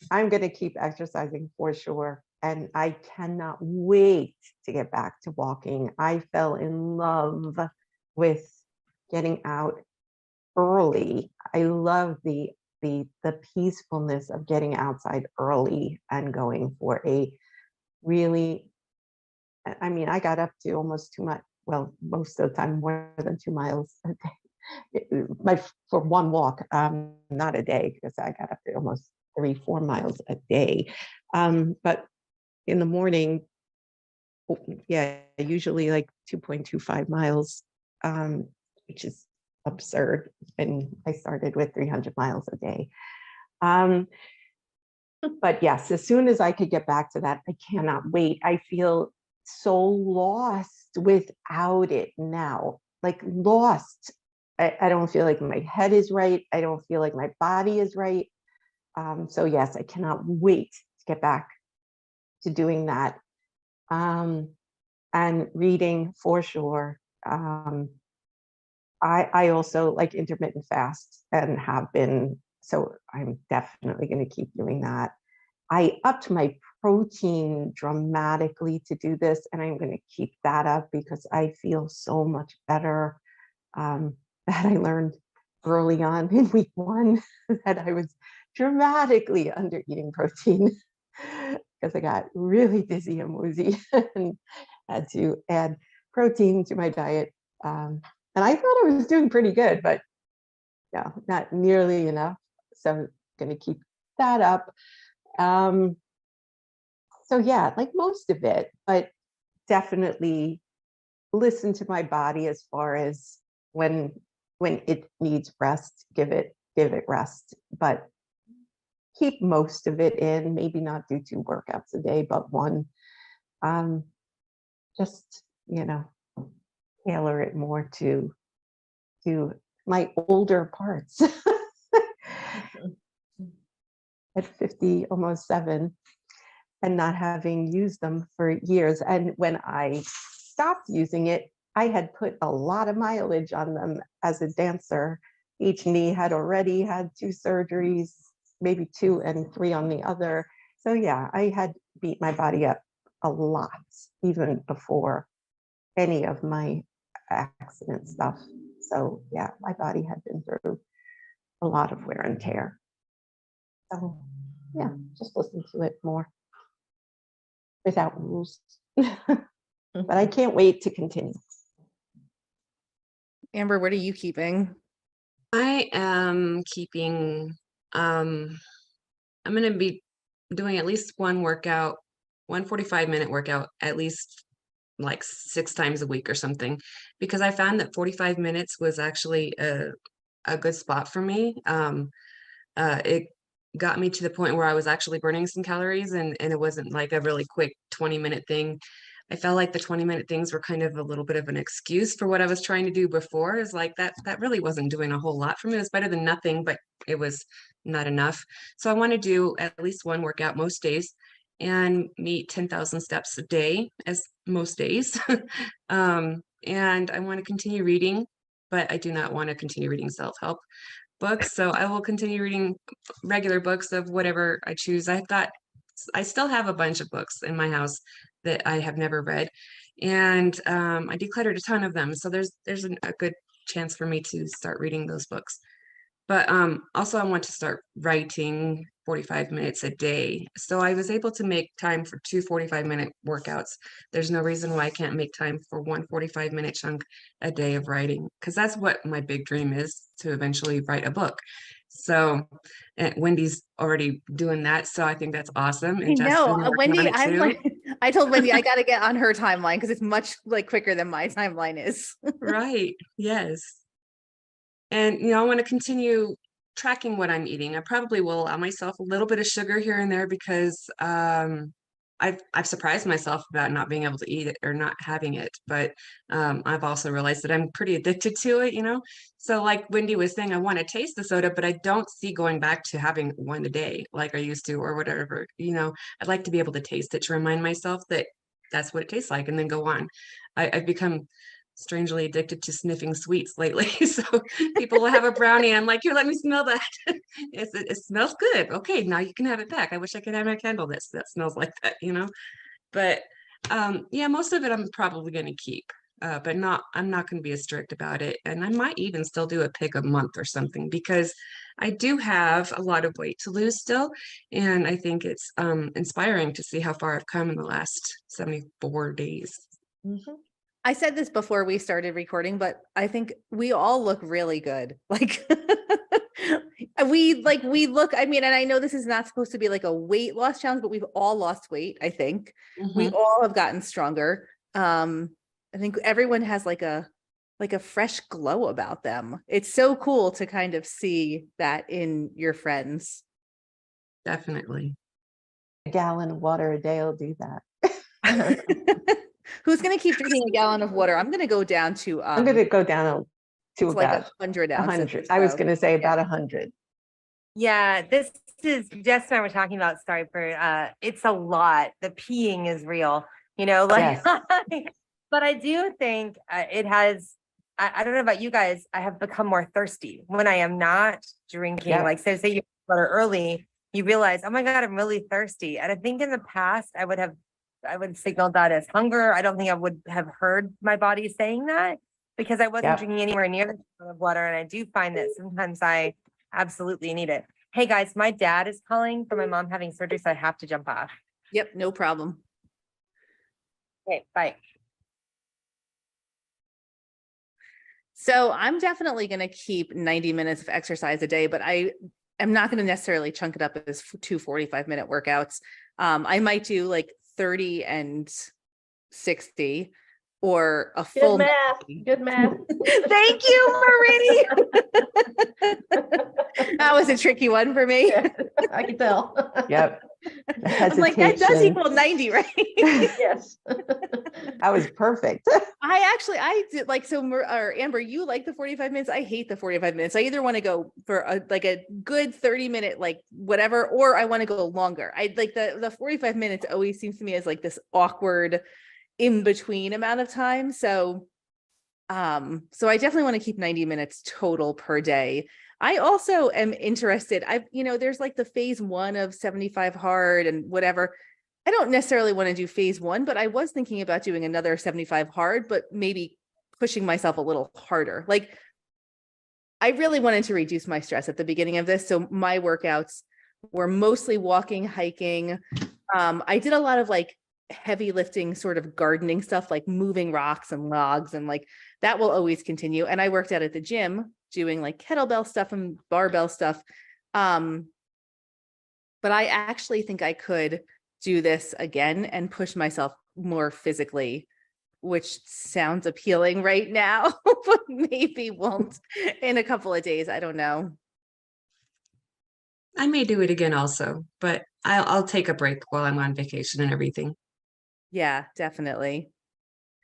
C: I'm going to keep exercising for sure, and I cannot wait to get back to walking. I fell in love with getting out early. I love the peacefulness of getting outside early and going for a really, I mean, I got up to almost 2 miles, well, most of the time more than 2 miles a day, for one walk, not a day, because I got up to almost 3-4 miles a day. But in the morning, usually like 2.25 miles, which is absurd. And I started with 300 miles a day. But yes, as soon as I could get back to that, I cannot wait. I feel so lost without it now, like lost. I don't feel like my head is right. I don't feel like my body is right. So yes, I cannot wait to get back to doing that. And reading for sure. I also like intermittent fast and have been, so I'm definitely going to keep doing that. I upped my protein dramatically to do this, and I'm going to keep that up because I feel so much better. That I learned early on in week 1 that I was dramatically under eating protein because I got really dizzy and woozy and had to add protein to my diet. And I thought I was doing pretty good, but no, not nearly enough. So I'm going to keep that up. So yeah, like most of it, but definitely listen to my body as far as when it needs rest, give it rest, but keep most of it in, maybe not do 2 workouts a day, but 1. Just, tailor it more to my older parts. At 50, almost 7, and not having used them for years. And when I stopped using it, I had put a lot of mileage on them as a dancer. Each knee had already had 2 surgeries, maybe 2 and 3 on the other. So yeah, I had beat my body up a lot, even before any of my accident stuff. So yeah, my body had been through a lot of wear and tear. So yeah, just listen to it more without rules. But I can't wait to continue.
A: Amber, what are you keeping?
D: I am keeping, I'm going to be doing at least one workout, 1 45-minute workout, at least like 6 times a week or something, because I found that 45 minutes was actually a good spot for me. It got me to the point where I was actually burning some calories, and it wasn't like a really quick 20-minute thing. I felt like the 20-minute things were kind of a little bit of an excuse for what I was trying to do before. Is like that really wasn't doing a whole lot for me. It was better than nothing, but it was not enough. So I want to do at least one workout most days and meet 10,000 steps a day as most days. And I want to continue reading, but I do not want to continue reading self-help books. So I will continue reading regular books of whatever I choose. I still have a bunch of books in my house that I have never read, and I decluttered a ton of them. So there's a good chance for me to start reading those books. But also I want to start writing 45 minutes a day. So I was able to make time for 2 45-minute workouts. There's no reason why I can't make time for 1 45-minute chunk a day of writing, because that's what my big dream is, to eventually write a book. So Wendy's already doing that. So I think that's awesome. And Jeff's been working
A: Wendy,
D: on it
A: I'm
D: too.
A: like, I told Wendy I got to get on her timeline because it's much like quicker than my timeline is.
D: Right. Yes. And, I want to continue tracking what I'm eating. I probably will allow myself a little bit of sugar here and there because I've surprised myself about not being able to eat it or not having it. But I've also realized that I'm pretty addicted to it, So like Wendy was saying, I want to taste the soda, but I don't see going back to having 1 a day like I used to or whatever. I'd like to be able to taste it to remind myself that that's what it tastes like and then go on. I've become strangely addicted to sniffing sweets lately. So people will have a brownie. I'm like, here, let me smell that. It smells good. Okay, now you can have it back. I wish I could have my candle that smells like that, But yeah, most of it I'm probably going to keep. But I'm not going to be as strict about it. And I might even still do a pick a month or something, because I do have a lot of weight to lose still. And I think it's inspiring to see how far I've come in the last 74 days.
B: Mhm.
A: I said this before we started recording, but I think we all look really good. Like we look, I mean, and I know this is not supposed to be like a weight loss challenge, but we've all lost weight. I think we all have gotten stronger. I think everyone has like a fresh glow about them. It's so cool to kind of see that in your friends.
D: Definitely.
C: A gallon of water a day will do that.
A: Who's going to keep drinking a gallon of water? I'm going to go down to
C: I'm going to go down to
A: it's like
C: about
A: 100 ounces.
C: 100. I was going to say about 100.
E: Yeah, this is Jess and I were talking about, sorry for it's a lot. The peeing is real, like but I do think it has I don't know about you guys, I have become more thirsty when I am not drinking.
C: Yeah.
E: Like say you water early, you realize, oh my God, I'm really thirsty. And I think in the past I would have signaled that as hunger. I don't think I would have heard my body saying that because I wasn't drinking anywhere near the amount of water. And I do find that sometimes I absolutely need it. Hey guys, my dad is calling for my mom having surgery, so I have to jump off.
A: Yep, no problem.
E: Okay, bye.
A: So I'm definitely going to keep 90 minutes of exercise a day, but I am not going to necessarily chunk it up as 2 45-minute workouts. I might do like 30 and 60 or a full.
B: Good math.
A: Thank you, Marie. That was a tricky one for me.
B: Yeah, I can tell.
C: Yep.
A: I'm like, that does equal 90, right?
B: Yes.
C: That was perfect.
A: I did like, so or Amber, you like the 45 minutes. I hate the 45 minutes. I either want to go for a good 30-minute, like whatever, or I want to go longer. I like the 45 minutes always seems to me as like this awkward in between amount of time. So I definitely want to keep 90 minutes total per day. I also am interested. There's like the phase 1 of 75 hard and whatever. I don't necessarily want to do phase 1, but I was thinking about doing another 75 hard, but maybe pushing myself a little harder. Like I really wanted to reduce my stress at the beginning of this. So my workouts were mostly walking, hiking. I did a lot of like heavy lifting, sort of gardening stuff, like moving rocks and logs, and like that will always continue. And I worked out at the gym doing like kettlebell stuff and barbell stuff. But I actually think I could do this again and push myself more physically, which sounds appealing right now, but maybe won't in a couple of days. I don't know.
D: I may do it again also, but I'll take a break while I'm on vacation and everything.
A: Yeah, definitely.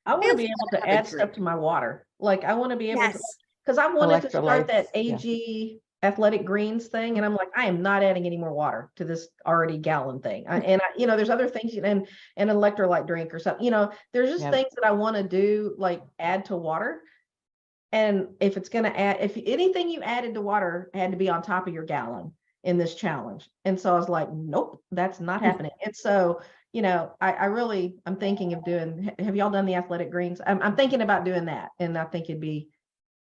B: I want to be able to add stuff to my water. Like I want to be able to, because I wanted to start that AG athletic greens thing. And I'm like, I am not adding any more water to this already gallon thing. There's other things and an electrolyte drink or something, there's just things that I want to do, like add to water. And if it's going to add, if anything you added to water had to be on top of your gallon in this challenge. And so I was like, nope, that's not happening. And so, I'm thinking of doing, have y'all done the athletic greens? I'm thinking about doing that. And I think it'd be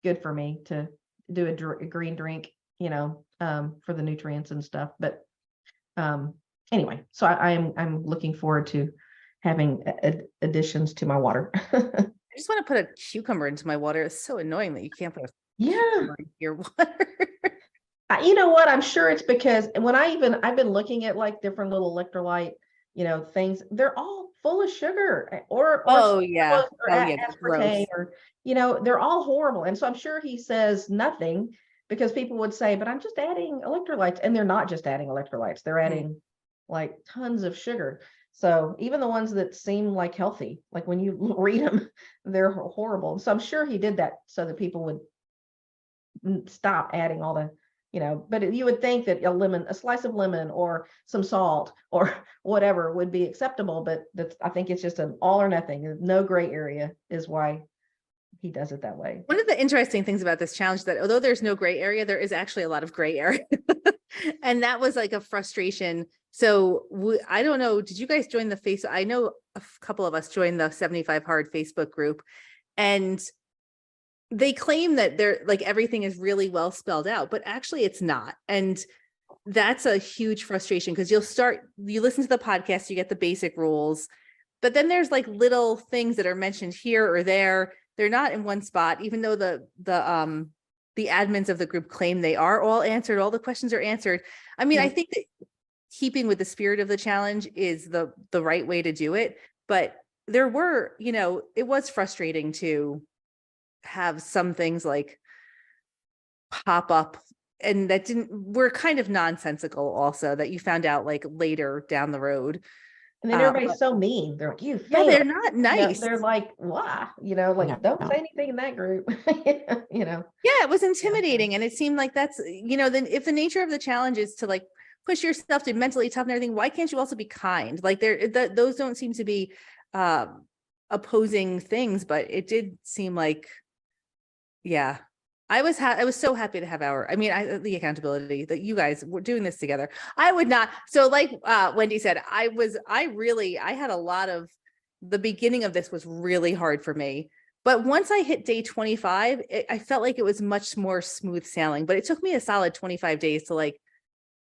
B: good for me to do a green drink, for the nutrients and stuff. But anyway, so I'm looking forward to having additions to my water.
A: I just want to put a cucumber into my water. It's so annoying that you can't put a cucumber in your water.
B: You know what? I'm sure it's because when I've been looking at like different little electrolyte, things, they're all full of sugar or aspartame or, they're all horrible. And so I'm sure he says nothing because people would say, but I'm just adding electrolytes, and they're not just adding electrolytes. They're adding like tons of sugar. So even the ones that seem like healthy, like when you read them, they're horrible. So I'm sure he did that so that people would stop adding all the, but you would think that a slice of lemon or some salt or whatever would be acceptable, but I think it's just an all or nothing. No gray area is why he does it that way.
A: One of the interesting things about this challenge is that although there's no gray area, there is actually a lot of gray area. And that was like a frustration. So I don't know, did you guys join the Facebook? I know a couple of us joined the 75 Hard Facebook group, and they claim that they're like everything is really well spelled out, but actually it's not. And that's a huge frustration because you listen to the podcast, you get the basic rules, but then there's like little things that are mentioned here or there. They're not in one spot, even though the admins of the group claim they are all answered. All the questions are answered. I mean, I think that keeping with the spirit of the challenge is the right way to do it. But there were, it was frustrating to have some things like pop up and that were kind of nonsensical also, that you found out like later down the road.
B: And then everybody's so mean. They're like, you failed.
A: Yeah, they're not nice.
B: They're like, why? Don't say anything in that group.
A: Yeah, it was intimidating. And it seemed like that's, then if the nature of the challenge is to like push yourself to mentally tough and everything, why can't you also be kind? Like those don't seem to be opposing things, but it did seem like, yeah. I was so happy to have the accountability that you guys were doing this together. I would not. So like Wendy said, I had a lot of, the beginning of this was really hard for me. But once I hit day 25, I felt like it was much more smooth sailing, but it took me a solid 25 days to like,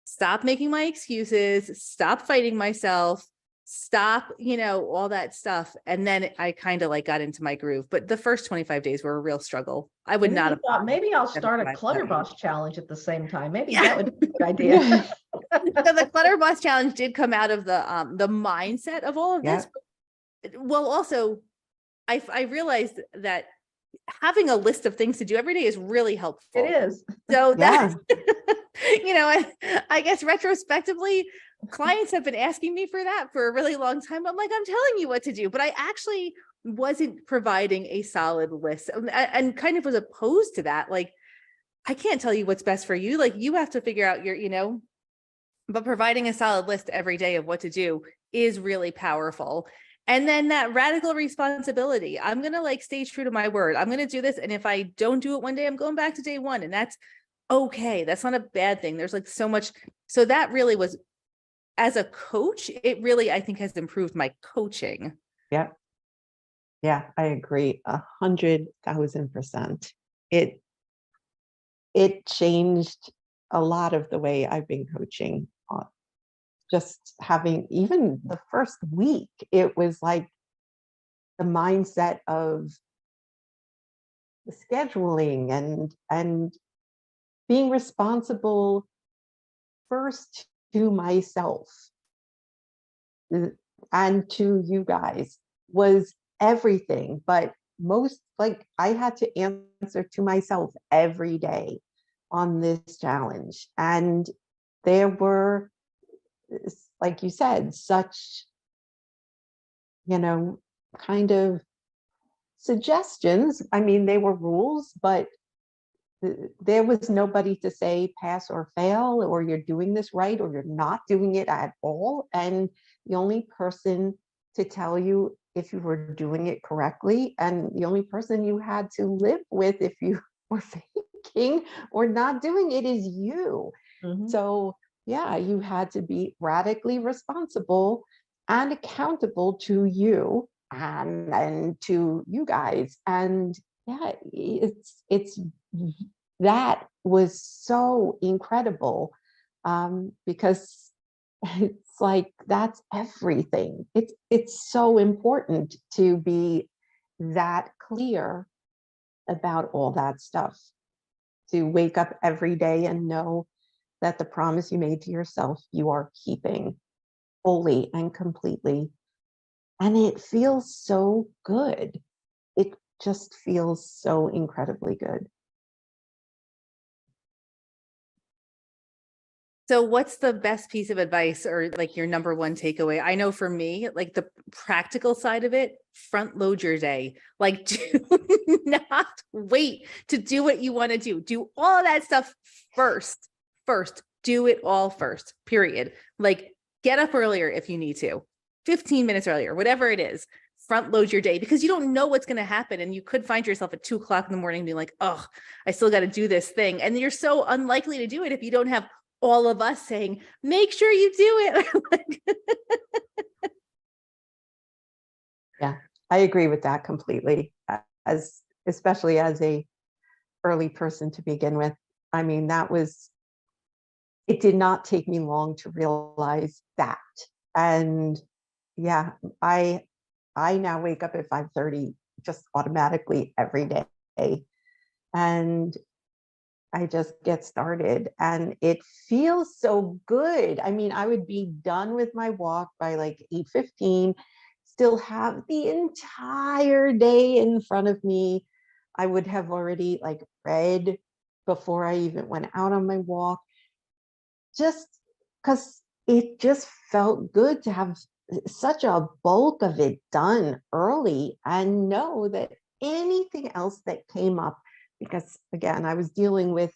A: stop making my excuses, stop fighting myself, stop, all that stuff. And then I kind of like got into my groove. But the first 25 days were a real struggle. I would not have
B: thought maybe I'll start a Clutter Boss challenge at the same time. Maybe that would be a good idea.
A: So the Clutter Boss challenge did come out of the mindset of all of this. Well, also, I realized that having a list of things to do every day is really helpful.
B: It is.
A: So that, I guess retrospectively, clients have been asking me for that for a really long time. I'm like, I'm telling you what to do, but I actually wasn't providing a solid list and kind of was opposed to that. Like, I can't tell you what's best for you. Like, you have to figure out but providing a solid list every day of what to do is really powerful. And then that radical responsibility. I'm going to like stay true to my word. I'm going to do this. And if I don't do it one day, I'm going back to day one. And that's okay. That's not a bad thing. There's like so much. So that really was, as a coach, it really, I think, has improved my coaching.
C: Yeah. Yeah, I agree 100,000%. It changed a lot of the way I've been coaching. Just having, even the first week, it was like the mindset of the scheduling and being responsible first to myself and to you guys was everything. But most, like, I had to answer to myself every day on this challenge. And there were, like you said, such, kind of suggestions. I mean, they were rules, but there was nobody to say pass or fail, or you're doing this right, or you're not doing it at all. And the only person to tell you if you were doing it correctly, and the only person you had to live with if you were faking or not doing it, is you. So yeah, you had to be radically responsible and accountable to you and to you guys. And yeah, it's that was so incredible, because it's like, that's everything. It's so important to be that clear about all that stuff, to wake up every day and know that the promise you made to yourself, you are keeping fully and completely. And it feels so good. It just feels so incredibly good.
A: So what's the best piece of advice, or like your number one takeaway? I know for me, like the practical side of it, front load your day. Like, do not wait to do what you want to do. Do all of that stuff first. Do it all first, period. Like, get up earlier if you need to, 15 minutes earlier, whatever it is. Front load your day, because you don't know what's going to happen. And you could find yourself at 2:00 in the morning being like, oh, I still got to do this thing. And you're so unlikely to do it if you don't have all of us saying, make sure you do it.
C: Yeah, I agree with that completely. Especially as a early person to begin with. I mean, it did not take me long to realize that. And yeah, I now wake up at 5:30 just automatically every day. And I just get started, and it feels so good. I mean, I would be done with my walk by like 8:15, still have the entire day in front of me. I would have already like read before I even went out on my walk, just because it just felt good to have such a bulk of it done early and know that anything else that came up, because again, I was dealing with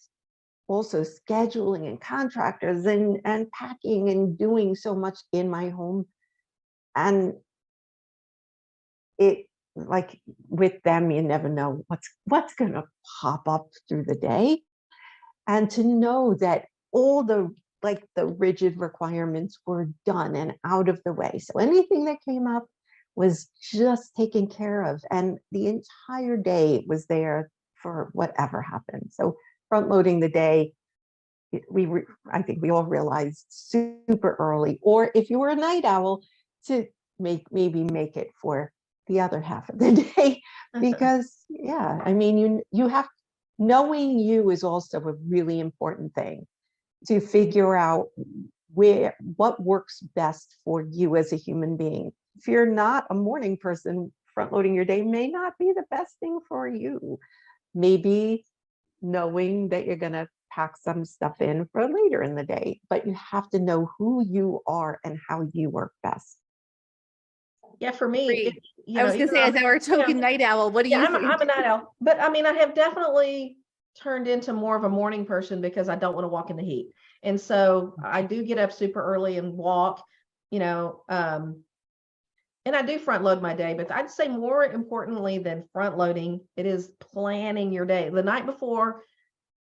C: also scheduling and contractors and packing and doing so much in my home. And it, like with them, you never know what's going to pop up through the day. And to know that all the rigid requirements were done and out of the way. So anything that came up was just taken care of. And the entire day was there for whatever happened. So front loading the day, I think we all realized super early, or if you were a night owl, to maybe make it for the other half of the day. Because yeah, I mean, you have, knowing you is also a really important thing, to figure out what works best for you as a human being. If you're not a morning person, front loading your day may not be the best thing for you. Maybe knowing that you're going to pack some stuff in for later in the day, but you have to know who you are and how you work best.
B: Yeah, for me,
A: Great. I was gonna say, as our token night owl, what do you think?
B: I'm a night owl, but I mean, I have definitely turned into more of a morning person because I don't want to walk in the heat. And so I do get up super early and walk, and I do front load my day, but I'd say more importantly than front loading, it is planning your day. The night before,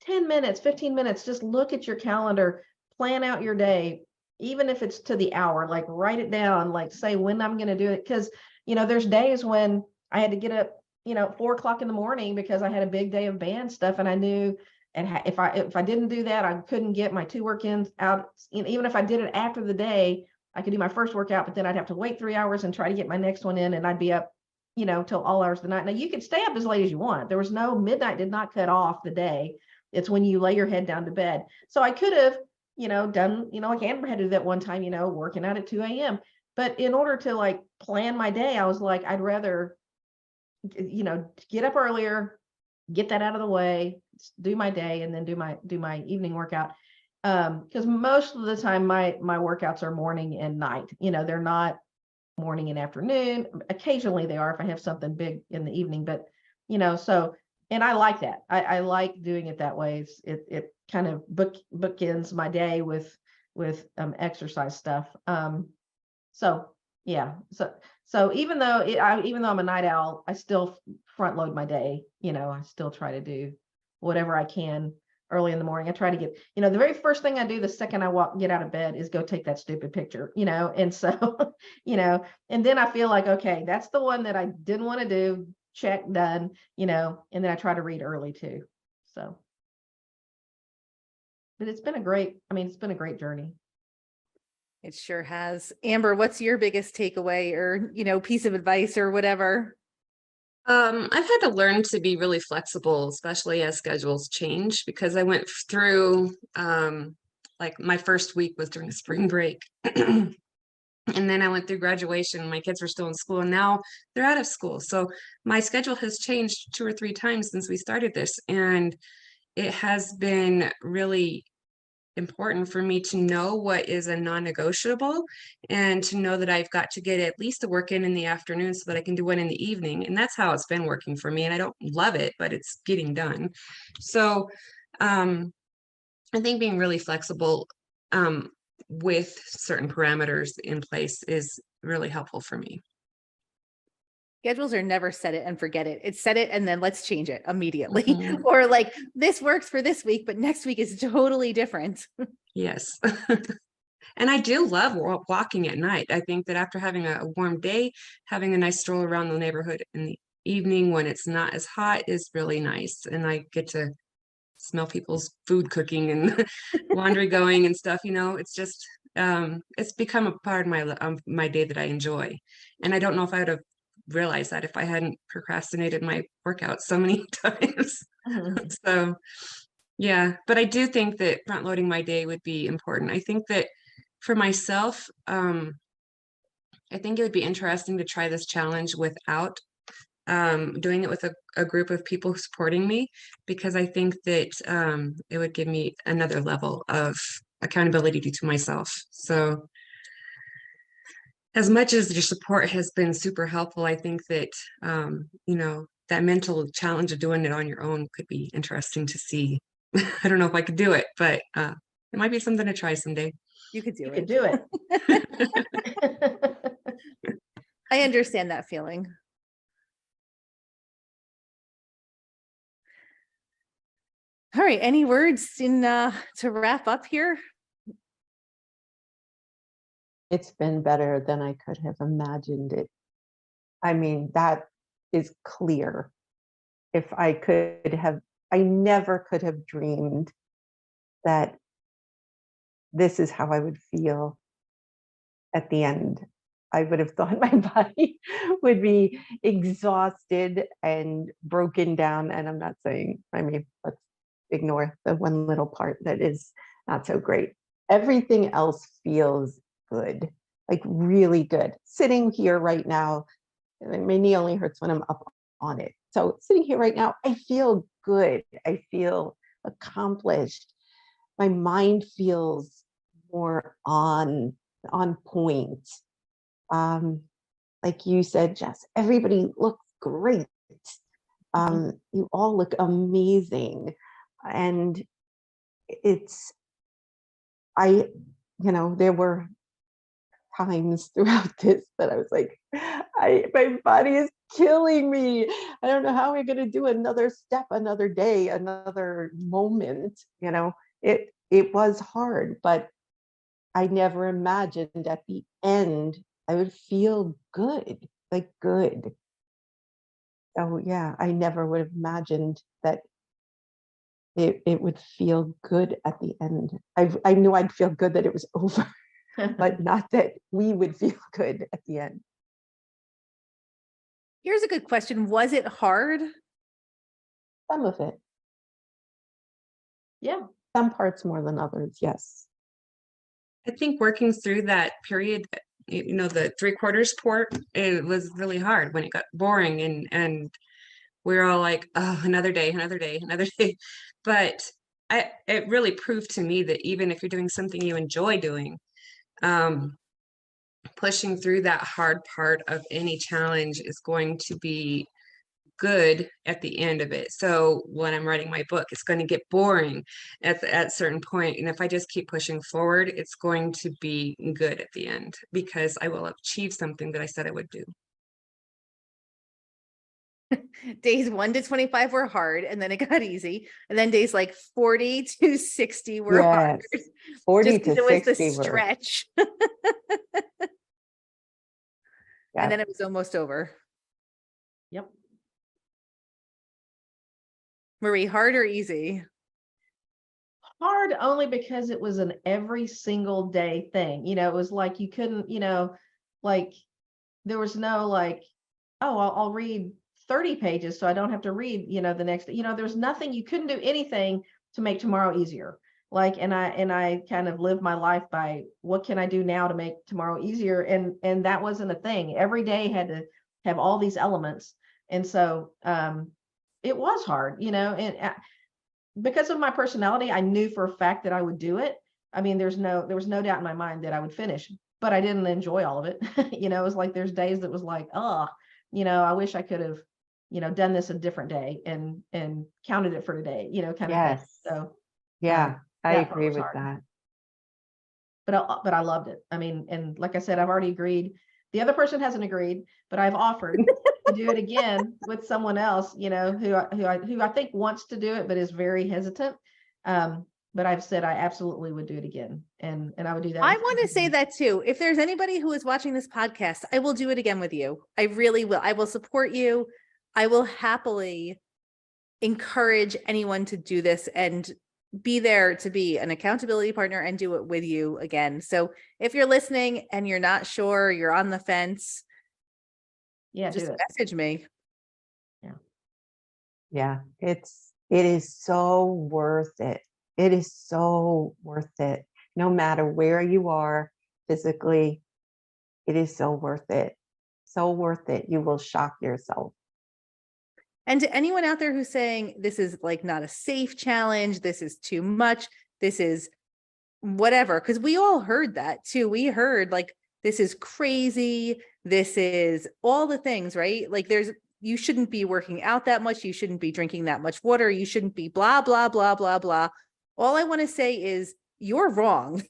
B: 10 minutes, 15 minutes, just look at your calendar, plan out your day, even if it's to the hour, like write it down, like say when I'm going to do it. Cause there's days when I had to get up, 4:00 in the morning because I had a big day of band stuff. And I knew, and if I didn't do that, I couldn't get my 2 work-ins out. Even if I did it after the day, I could do my first workout, but then I'd have to wait 3 hours and try to get my next one in. And I'd be up, till all hours of the night. Now you could stay up as late as you want. There was no midnight, did not cut off the day. It's when you lay your head down to bed. So I could have, done, like Amber had to do that one time, working out at 2 a.m. But in order to like plan my day, I was like, I'd rather, get up earlier, get that out of the way, do my day, and then do my evening workout. Because most of the time my workouts are morning and night. They're not morning and afternoon. Occasionally they are if I have something big in the evening, but so, and I like that. I like doing it that way. It kind of bookends my day with exercise stuff. So yeah. So even though I'm a night owl, I still front load my day. I still try to do whatever I can early in the morning. I try to get, the very first thing I do the second I get out of bed is go take that stupid picture, and so, and then I feel like, okay, that's the one that I didn't want to do. Check, done, and then I try to read early too. So, but it's been a great journey.
A: It sure has. Amber, what's your biggest takeaway or, piece of advice or whatever?
D: I've had to learn to be really flexible, especially as schedules change, because I went through, like my first week was during spring break. And then I went through graduation. My kids were still in school and now they're out of school. So my schedule has changed 2 or 3 times since we started this. And it has been really important for me to know what is a non-negotiable and to know that I've got to get at least a work in the afternoon so that I can do one in the evening. And that's how it's been working for me. And I don't love it, but it's getting done. So I think being really flexible with certain parameters in place is really helpful for me.
A: Schedules are never set it and forget it. It's set it and then let's change it immediately. Or like this works for this week, but next week is totally different.
D: Yes. And I do love walking at night. I think that after having a warm day, having a nice stroll around the neighborhood in the evening when it's not as hot is really nice. And I get to smell people's food cooking and laundry going and stuff. It's just it's become a part of my day that I enjoy. And I don't know if I would have realized that if I hadn't procrastinated my workout so many times. So yeah, but I do think that front loading my day would be important. I think that for myself, I think it would be interesting to try this challenge without doing it with a group of people supporting me, because I think that it would give me another level of accountability to myself. So as much as your support has been super helpful, I think that, that mental challenge of doing it on your own could be interesting to see. I don't know if I could do it, but it might be something to try someday.
A: You could do
B: You
A: it.
B: could do it.
A: I understand that feeling. All right. Any words to wrap up here?
C: It's been better than I could have imagined it. I mean, that is clear. If I could have, I never could have dreamed that this is how I would feel at the end. I would have thought my body would be exhausted and broken down. And I'm not saying, I mean, let's ignore the one little part that is not so great. Everything else feels good, like really good. Sitting here right now, my knee only hurts when I'm up on it. So sitting here right now, I feel good. I feel accomplished. My mind feels more on point. Like you said, Jess, everybody looks great. You all look amazing. And there were times throughout this that I was like, my body is killing me. I don't know how we're going to do another step, another day, another moment. It was hard, but I never imagined at the end I would feel good, like good. So yeah, I never would have imagined that it would feel good at the end. I knew I'd feel good that it was over, but not that we would feel good at the end.
A: Here's a good question. Was it hard?
C: Some of it.
B: Yeah.
C: Some parts more than others, yes.
D: I think working through that period, the 3/4 part, it was really hard when it got boring and we're all like, oh, another day, another day, another day. But it really proved to me that even if you're doing something you enjoy doing, pushing through that hard part of any challenge is going to be good at the end of it. So when I'm writing my book, it's going to get boring at a certain point. And if I just keep pushing forward, it's going to be good at the end because I will achieve something that I said I would do.
A: Days 1 to 25 were hard and then it got easy. And then days like 40 to 60 were hard.
C: 40
A: Just 'cause
C: to
A: it was the
C: 60 were.
A: stretch. And then it was almost over.
B: Yep.
A: Marie, hard or easy?
B: Hard only because it was an every single day thing. It was like you couldn't, like there was no like, oh, I'll read 30 pages so I don't have to read, the next, there's nothing, you couldn't do anything to make tomorrow easier. Like, and I kind of live my life by what can I do now to make tomorrow easier? And that wasn't a thing. Every day had to have all these elements. And so it was hard, and because of my personality, I knew for a fact that I would do it. I mean, there was no doubt in my mind that I would finish, but I didn't enjoy all of it. It was like, there's days that was like, oh, I wish I could have, done this a different day and counted it for today, kind of thing. So
C: yeah, I
B: that part
C: agree
B: was
C: with
B: hard.
C: that.
B: But I loved it. I mean, and like I said, I've already agreed. The other person hasn't agreed, but I've offered to do it again with someone else, who I think wants to do it, but is very hesitant. But I've said I absolutely would do it again, and I would do that.
A: I want to say that too. If there's anybody who is watching this podcast, I will do it again with you. I really will. I will support you. I will happily encourage anyone to do this and be there to be an accountability partner and do it with you again. So if you're listening and you're not sure, you're on the fence, just message me.
C: Yeah, it is so worth it. It is so worth it. No matter where you are physically, it is so worth it. So worth it. You will shock yourself.
A: And to anyone out there who's saying this is like not a safe challenge, this is too much, this is whatever, because we all heard that too. We heard like, this is crazy, this is all the things, right? Like there's you shouldn't be working out that much. You shouldn't be drinking that much water. You shouldn't be blah, blah, blah, blah, blah. All I want to say is you're wrong.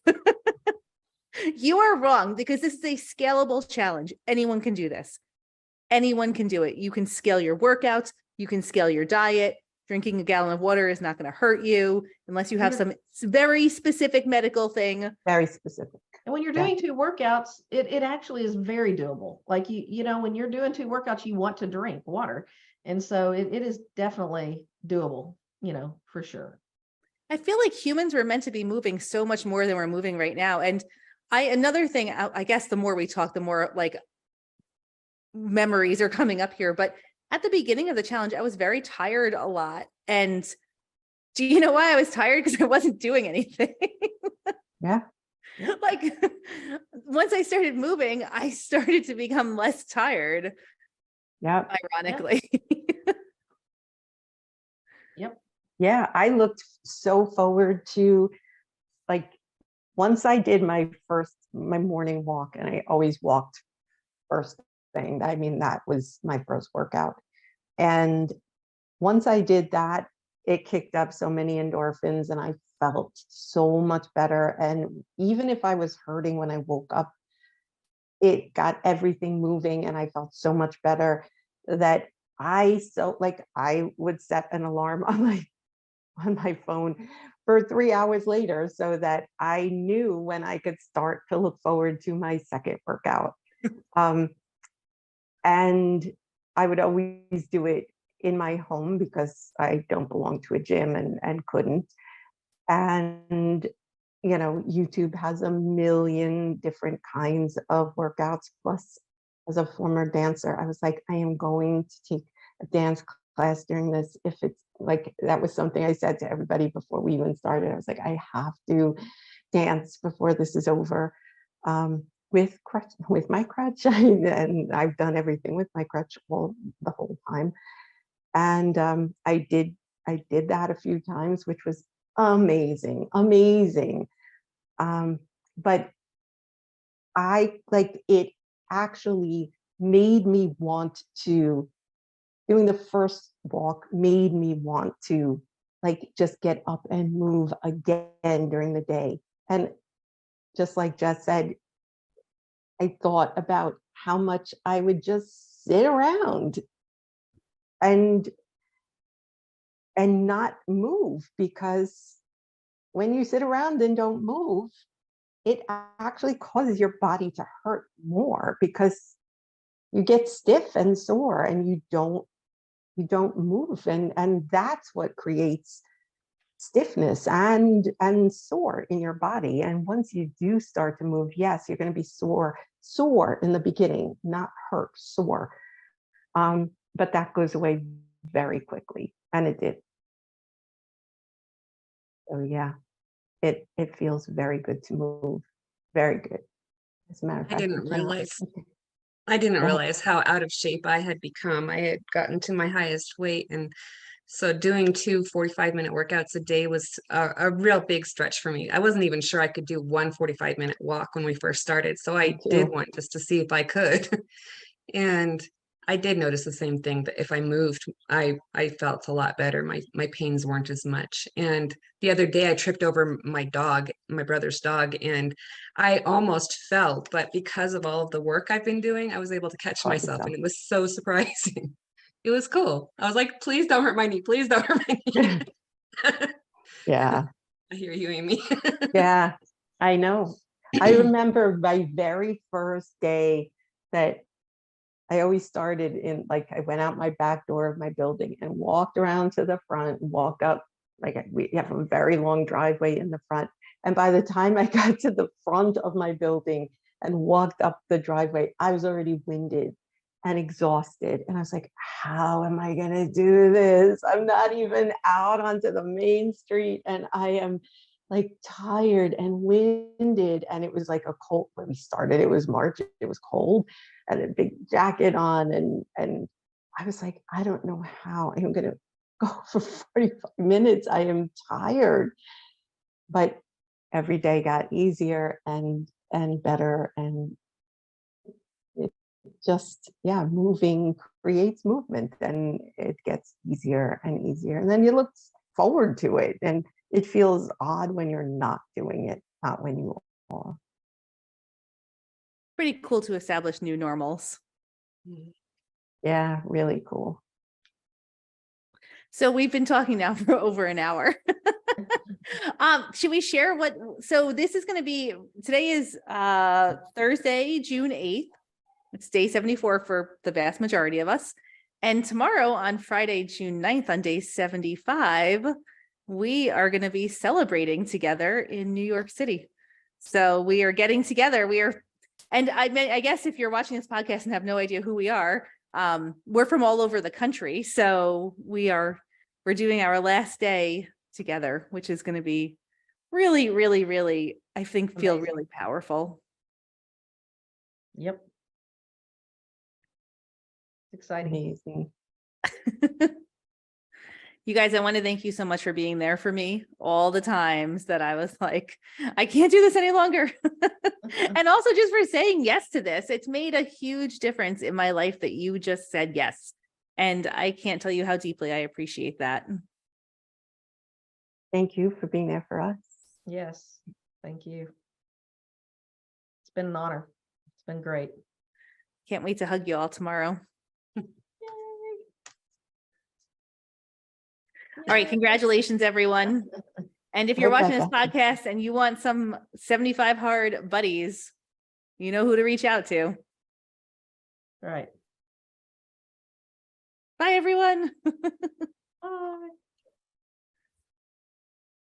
A: You are wrong, because this is a scalable challenge. Anyone can do this. Anyone can do it. You can scale your workouts. You can scale your diet. Drinking a gallon of water is not going to hurt you unless you have some very specific medical thing.
C: Very specific.
B: And when you're doing 2 workouts, it actually is very doable. Like you know, when you're doing 2 workouts, you want to drink water. And so it is definitely doable, you know, for sure.
A: I feel like humans were meant to be moving so much more than we're moving right now. And another thing, I guess the more we talk, the more like memories are coming up here. But at the beginning of the challenge, I was very tired a lot. And do you know why I was tired? Because I wasn't doing anything.
C: Yeah.
A: Like once I started moving, I started to become less tired.
C: Yeah.
A: Ironically.
B: Yep.
C: Yeah. I looked so forward to, like, once I did my morning walk, and I always walked first thing. I mean, that was my first workout. And once I did that, it kicked up so many endorphins and I felt so much better. And even if I was hurting when I woke up, it got everything moving and I felt so much better that I felt like I would set an alarm on my phone for 3 hours later so that I knew when I could start to look forward to my second workout. And I would always do it in my home because I don't belong to a gym and couldn't. And, you know, YouTube has a million different kinds of workouts. Plus, as a former dancer, I was like, I am going to take a dance class during this. If it's like, that was something I said to everybody before we even started. I was like, I have to dance before this is over. With my crutch, and I've done everything with my crutch the whole time. And I did that a few times, which was amazing. But I it actually made me want to, doing the first walk made me want to just get up and move again during the day. And just like Jess said, I thought about how much I would just sit around and not move, because when you sit around and don't move, it actually causes your body to hurt more because you get stiff and sore and you don't move, and that's what creates stiffness and sore in your body. And once you do start to move, yes, you're going to be sore in the beginning, not hurt, sore. But that goes away very quickly, and it did. So yeah, it feels very good to move, very good. As a matter of
D: I
C: fact,
D: didn't
C: Yeah.
D: realize how out of shape I had become. I had gotten to my highest weight, and so doing 2 45-minute workouts a day was a real big stretch for me. I wasn't even sure I could do one 45-minute walk when we first started. So I did one just to see if I could. And I did notice the same thing, that if I moved, I felt a lot better. My pains weren't as much. And the other day I tripped over my dog, my brother's dog, and I almost fell, but because of all of the work I've been doing, I was able to catch myself, and it was so surprising. It was cool. I was like, please don't hurt my knee. Please don't hurt my knee.
C: Yeah.
D: I hear you, Amy.
C: Yeah, I know. I remember my very first day that I always started in, I went out my back door of my building and walked around to the front, walk up, we have a very long driveway in the front. And by the time I got to the front of my building and walked up the driveway, I was already winded and exhausted. And I was like, how am I going to do this? I'm not even out onto the main street. And I am tired and winded. And it was like a cold, when we started, it was March, it was cold, and a big jacket on. And I was like, I don't know how I'm going to go for 45 minutes. I am tired. But every day got easier and better. And it just, moving creates movement, and it gets easier and easier. And then you look forward to it, and it feels odd when you're not doing it, not when you are.
A: Pretty cool to establish new normals.
C: Yeah, really cool.
A: So we've been talking now for over an hour. Should we share what, so this is going to be, today is Thursday, June 8th. It's day 74 for the vast majority of us. And tomorrow on Friday, June 9th, on day 75, we are going to be celebrating together in New York City. So we are getting together. And I guess if you're watching this podcast and have no idea who we are, we're from all over the country. So we're doing our last day together, which is going to be really, really, really, I think, feel
B: Amazing.
A: really powerful.
B: Yep. Exciting.
C: Amazing.
A: You guys, I want to thank you so much for being there for me all the times that I was like, I can't do this any longer. And also just for saying yes to this. It's made a huge difference in my life that you just said yes. And I can't tell you how deeply I appreciate that.
C: Thank you for being there for us.
B: Yes. Thank you. It's been an honor. It's been great.
A: Can't wait to hug you all tomorrow. All right. Congratulations, everyone. And if you're watching this podcast and you want some 75 hard buddies, you know who to reach out to.
B: All right.
A: Bye, everyone.
B: Bye.